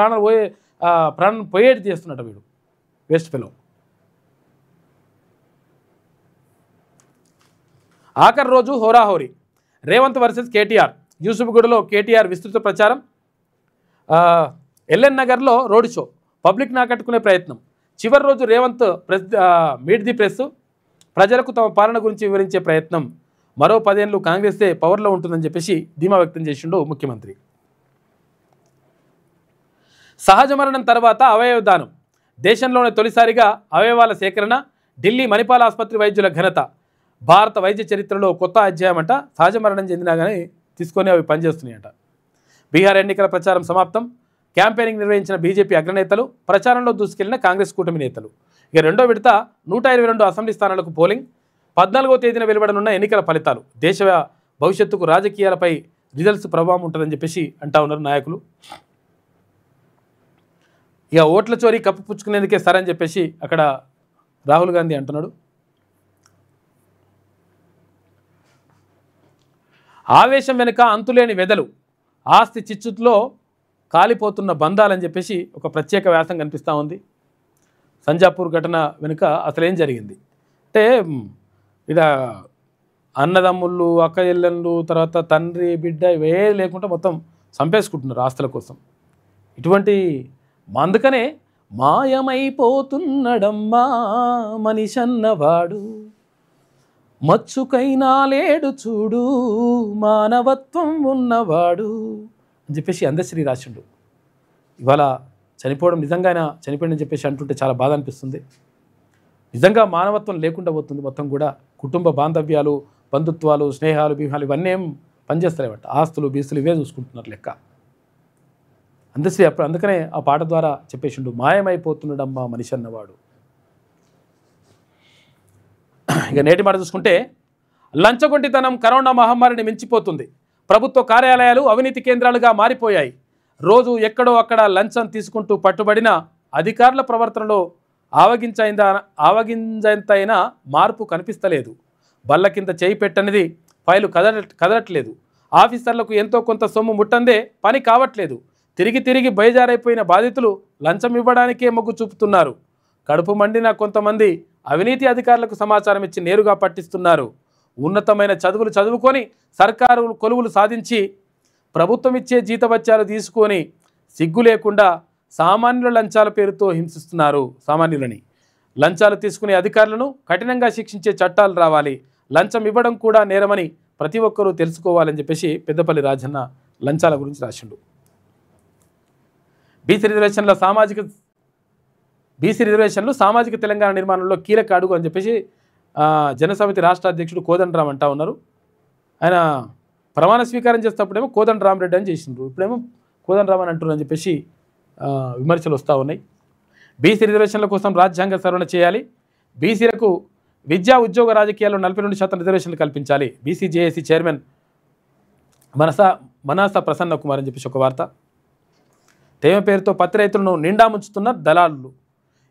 ప్రాణం పోయేటి చేస్తున్నట్టు వీడు వేస్ట్ ఫెలో. ఆఖరి రోజు హోరాహోరీ, రేవంత్ వర్సెస్ కేటీఆర్. యూసుఫ్గూడలో కేటీఆర్ విస్తృత ప్రచారం, ఎల్ఎన్ నగర్లో రోడ్ షో, పబ్లిక్ నాకట్టుకునే ప్రయత్నం. చివరి రోజు రేవంత్ మీట్ ది ప్రెస్, ప్రజలకు తమ పాలన గురించి వివరించే ప్రయత్నం. మరో 10 ఏళ్ళు కాంగ్రెసే పవర్లో ఉంటుందని చెప్పేసి ధీమా వ్యక్తం చేసిండు ముఖ్యమంత్రి. సహజ మరణం తర్వాత అవయవ దానం, దేశంలోనే తొలిసారిగా అవయవాల సేకరణ. ఢిల్లీ మణిపాల్ ఆసుపత్రి వైద్యుల ఘనత. భారత వైద్య చరిత్రలో కొత్త అధ్యాయం అంట. సహజ మరణం చెందినా కానీ తీసుకొని అవి పనిచేస్తున్నాయంట. బీహార్ ఎన్నికల ప్రచారం సమాప్తం. క్యాంపెయినింగ్ నిర్వహించిన బీజేపీ అగ్రనేతలు, ప్రచారంలో దూసుకెళ్లిన కాంగ్రెస్ కూటమి నేతలు. ఇక రెండో విడత 122 అసెంబ్లీ స్థానాలకు పోలింగ్. 14వ తేదీన వెలువడనున్న ఎన్నికల ఫలితాలు దేశ భవిష్యత్తుకు రాజకీయాలపై రిజల్ట్స్ ప్రభావం ఉంటుందని చెప్పేసి అంటా ఉన్నారు నాయకులు. ఇక ఓట్ల చోరీ కప్పిపుచ్చుకునేందుకే సరని చెప్పేసి అక్కడ రాహుల్ గాంధీ అంటున్నాడు. ఆవేశం వెనుక అంతులేని వెదలు, ఆస్తి చిచ్చులో కాలిపోతున్న బంధాలని చెప్పేసి ఒక ప్రత్యేక వ్యాసం కనిపిస్తూ ఉంది. సంజాపూర్ ఘటన వెనుక అసలేం జరిగింది అంటే ఇలా అన్నదమ్ముళ్ళు, అక్క చెల్లెళ్ళు, తర్వాత తండ్రి బిడ్డ ఇవే లేకుండా మొత్తం చంపేసుకుంటున్నారు ఆస్తుల కోసం. ఇటువంటి అందుకనే మాయమైపోతున్నడమ్మా మనిషన్నవాడు, మచ్చుకైనా లేడు చూడు మానవత్వం ఉన్నవాడు అని చెప్పేసి అందశ్రీ రాసిండు. ఇవాళ చనిపోవడం నిజంగా ఆయన చనిపోయిందని చెప్పేసి అంటుంటే చాలా బాధ అనిపిస్తుంది. నిజంగా మానవత్వం లేకుండా పోతుంది. మొత్తం కూడా కుటుంబ బాంధవ్యాలు, బంధుత్వాలు, స్నేహాలు, వ్యూహాలు ఇవన్నీ ఏం పనిచేస్తారేమంట. ఆస్తులు బీస్తులు ఇవే చూసుకుంటున్నారు లెక్క. అందశ్రీ అందుకనే ఆ పాట ద్వారా చెప్పేసిండు, మాయమైపోతున్నాడమ్మా మనిషి అన్నవాడు. ఇక నేటి మాట చూసుకుంటే లంచగొండితనం కరోనా మహమ్మారిని మించిపోతుంది. ప్రభుత్వ కార్యాలయాలు అవినీతి కేంద్రాలుగా మారిపోయాయి. రోజు ఎక్కడో అక్కడ లంచం తీసుకుంటూ పట్టుబడిన అధికారుల ప్రవర్తనలో ఆవగింజంతైనా మార్పు కనిపిస్తలేదు. బల్ల కింద చేయి పెట్టనిది ఫైలు కదలట్లేదు. ఆఫీసర్లకు ఎంతో కొంత సొమ్ము ముట్టందే పని కావట్లేదు. తిరిగి బయజారైపోయిన బాధితులు లంచం ఇవ్వడానికే మొగ్గు చూపుతున్నారు. కడుపు మండిన కొంతమంది అవినీతి అధికారులకు సమాచారం ఇచ్చి నేరుగా పట్టిస్తున్నారు. ఉన్నతమైన చదువులు చదువుకొని సర్కారు కొలువులు సాధించి ప్రభుత్వం ఇచ్చే జీతభత్యాలు తీసుకొని సిగ్గు లేకుండా సామాన్యుల లంచాల పేరుతో హింసిస్తున్నారు. సామాన్యులని లంచాలు తీసుకునే అధికారులను కఠినంగా శిక్షించే చట్టాలు రావాలి. లంచం ఇవ్వడం కూడా నేరమని ప్రతి ఒక్కరూ తెలుసుకోవాలని చెప్పేసి పెద్దపల్లి రాజన్న లంచాల గురించి రాసిండు. బీసీ రిజర్వేషన్లు సామాజిక తెలంగాణ నిర్మాణంలో కీలక అడుగు అని చెప్పేసి జనసమితి రాష్ట్ర అధ్యక్షుడు కోదండరామ్ అంటా ఉన్నారు. ఆయన ప్రమాణ స్వీకారం చేసేటప్పుడేమో కోదండరామరెడ్డి అని చేసిండ్రు, ఇప్పుడేమో కోదండరామ్ అని అంటున్నారు అని చెప్పేసి విమర్శలు వస్తూ ఉన్నాయి. బీసీ రిజర్వేషన్ల కోసం రాజ్యాంగ సవరణ చేయాలి. బీసీలకు విద్యా ఉద్యోగ రాజకీయాల్లో 42% రిజర్వేషన్లు కల్పించాలి. BC JAC chairman Manasa Prasanna Kumar అని చెప్పేసి ఒక వార్త. తేమ పేరుతో పత్తి రైతులను నిండా ముంచుతున్న దళాలు.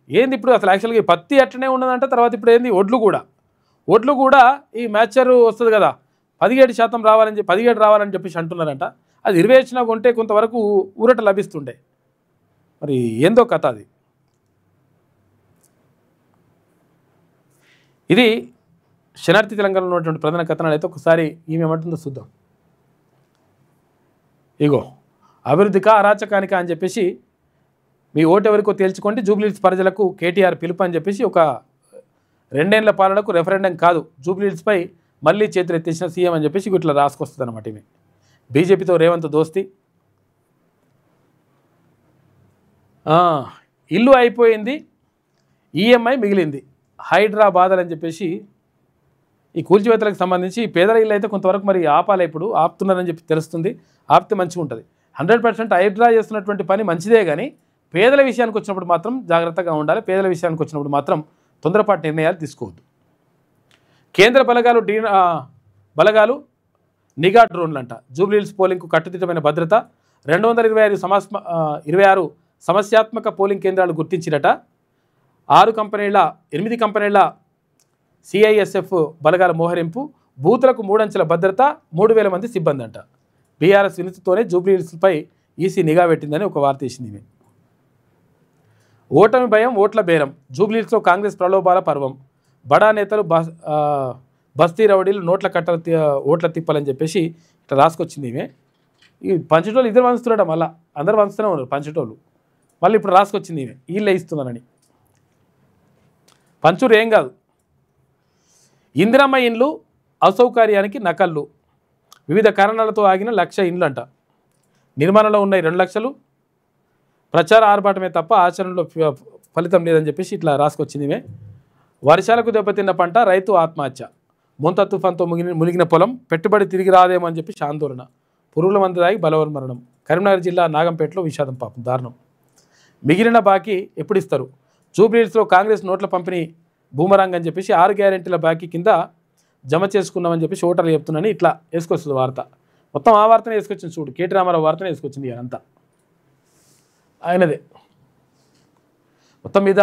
ఏంది ఇప్పుడు అసలు యాక్చువల్గా పత్తి అట్లనే ఉన్నదంట. తర్వాత ఇప్పుడు ఏంది ఒడ్లు కూడా ఈ మ్యాచర్ వస్తుంది కదా, 17% రావాలని చెప్పి 17 రావాలని చెప్పేసి అంటున్నారంట. అది 20 వచ్చినా కొంటే కొంతవరకు ఊరట లభిస్తుండే. మరి ఏందో కథ అది. ఇది శనార్థి తెలంగాణలో ఉన్నటువంటి ప్రధాన కథనాలు. అయితే ఒకసారి ఈమె ఏమంటుందో చూద్దాం. ఇగో అభివృద్ధికా అరాచకానికా అని చెప్పేసి మీ ఓటు ఎవరికో తేల్చుకోండి, జూబ్లీహిల్స్ ప్రజలకు కేటీఆర్ పిలుపు అని చెప్పేసి ఒక 2 ఏళ్ల పాలనకు రెఫరెండం కాదు, జూబ్లీహిల్స్పై మళ్ళీ చేతులు ఎత్తేసిన సీఎం అని చెప్పేసి ఇట్లా రాసుకొస్తుంది అనమాట. ఈమె బీజేపీతో రేవంత్ దోస్తి, ఇల్లు అయిపోయింది, ఈఎంఐ మిగిలింది, హైదరాబాద్ అని చెప్పేసి ఈ కూల్చివేతలకు సంబంధించి పేదల ఇల్లు అయితే కొంతవరకు మరి ఆపాలి, ఇప్పుడు ఆపుతున్నారని చెప్పి తెలుస్తుంది. ఆపితే మంచిగా ఉంటుంది. 100% హైడ్రా చేస్తున్నటువంటి పని మంచిదే, కానీ పేదల విషయానికి వచ్చినప్పుడు మాత్రం జాగ్రత్తగా ఉండాలి. పేదల విషయానికి వచ్చినప్పుడు మాత్రం తొందరపాటు నిర్ణయాలు తీసుకోవద్దు. కేంద్ర బలగాలు నిఘా డ్రోన్లంట. జూబ్లీహిల్స్ పోలింగ్కు కట్టుదిట్టమైన భద్రత. 226 సమస్యాత్మక పోలింగ్ కేంద్రాలు గుర్తించినట. 8 కంపెనీల సిఐఎస్ఎఫ్ బలగాల మోహరింపు. బూతులకు 3 అంచెల భద్రత, 3000 మంది సిబ్బంది అంట. బీఆర్ఎస్ వినతితోనే జూబ్లీహిల్స్పై ఈసీ నిఘా పెట్టిందని ఒక వార్త వేసింది. ఓటమి భయం, ఓట్ల బేరం. జూబ్లీహిల్స్లో కాంగ్రెస్ ప్రలోభాల పర్వం. బడా నేతలు బస్తీ రౌడీలు ఓట్ల తిప్పాలని చెప్పేసి ఇట్లా రాసుకొచ్చింది. ఈ పంచటోళ్ళు ఇద్దరు వంచుతున్నాడు, మళ్ళీ అందరు వంచుతూనే ఉన్నారు పంచటోళ్ళు. మళ్ళీ ఇప్పుడు రాసుకొచ్చింది వీళ్ళే ఇస్తున్నారని. పంచురు ఏం కాదు. ఇందిరమ్మ ఇండ్లు అసౌకర్యానికి నకళ్ళు. వివిధ కారణాలతో ఆగిన 1,00,000 ఇండ్లు అంట. నిర్మాణంలో ఉన్నాయి 2 లక్షలు. ప్రచార ఆర్భాటమే తప్ప ఆచరణలో ఫలితం లేదని చెప్పేసి ఇట్లా రాసుకొచ్చింది. వర్షాలకు దెబ్బతిన్న పంట, రైతు ఆత్మహత్య. మొంత తుఫాన్తో మునిగిన పొలం, పెట్టుబడి తిరిగి రాదేమో అని చెప్పేసి ఆందోళన. పురుగుల మందు తాగి బలవన్మరణం. కరీంనగర్ జిల్లా నాగంపేటలో విషాదం, పాపం దారుణం. మిగిలిన బాకీ ఎప్పుడు ఇస్తారు? జూబ్లీహిల్స్లో కాంగ్రెస్ నోట్ల పంపిణీ బూమరాంగ్ అని చెప్పేసి 6 గ్యారెంటీల బాకీ కింద జమ చేసుకున్నామని చెప్పేసి ఓటర్లు చెప్తున్నాను. ఇట్లా వేసుకొస్తుంది వార్త. మొత్తం ఆ వార్తనే వేసుకొచ్చింది చూడు. కేటీ రామారావు వార్తనే వేసుకొచ్చింది అంతా ఆయనదే. మొత్తం మీద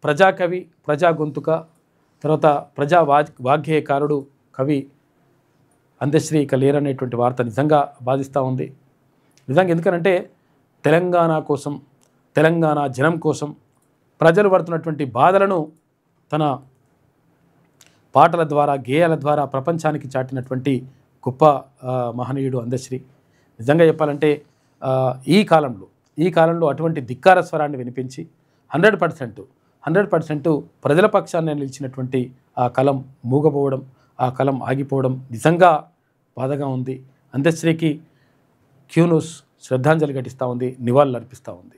ప్రజాకవి, ప్రజా గొంతుక, తర్వాత ప్రజా వాగ్గేయకారుడు కవి అందశ్రీ ఇక లేరనేటువంటి వార్త నిజంగా బాధిస్తూ ఉంది. నిజంగా ఎందుకనంటే తెలంగాణ కోసం, తెలంగాణ జనం కోసం ప్రజలు పడుతున్నటువంటి బాధలను తన పాటల ద్వారా, గేయాల ద్వారా ప్రపంచానికి చాటినటువంటి గొప్ప మహనీయుడు అందశ్రీ. నిజంగా చెప్పాలంటే ఈ కాలంలో అటువంటి ధిక్కార స్వరాన్ని వినిపించి 100% ప్రజల పక్షాన్ని నిలిచినటువంటి ఆ కలం మూగపోవడం, ఆ కలం ఆగిపోవడం నిజంగా బాధగా ఉంది. అందశ్రీకి క్యూన్యూస్ శ్రద్ధాంజలి ఘటిస్తూ ఉంది, నివాళులు అర్పిస్తూ ఉంది.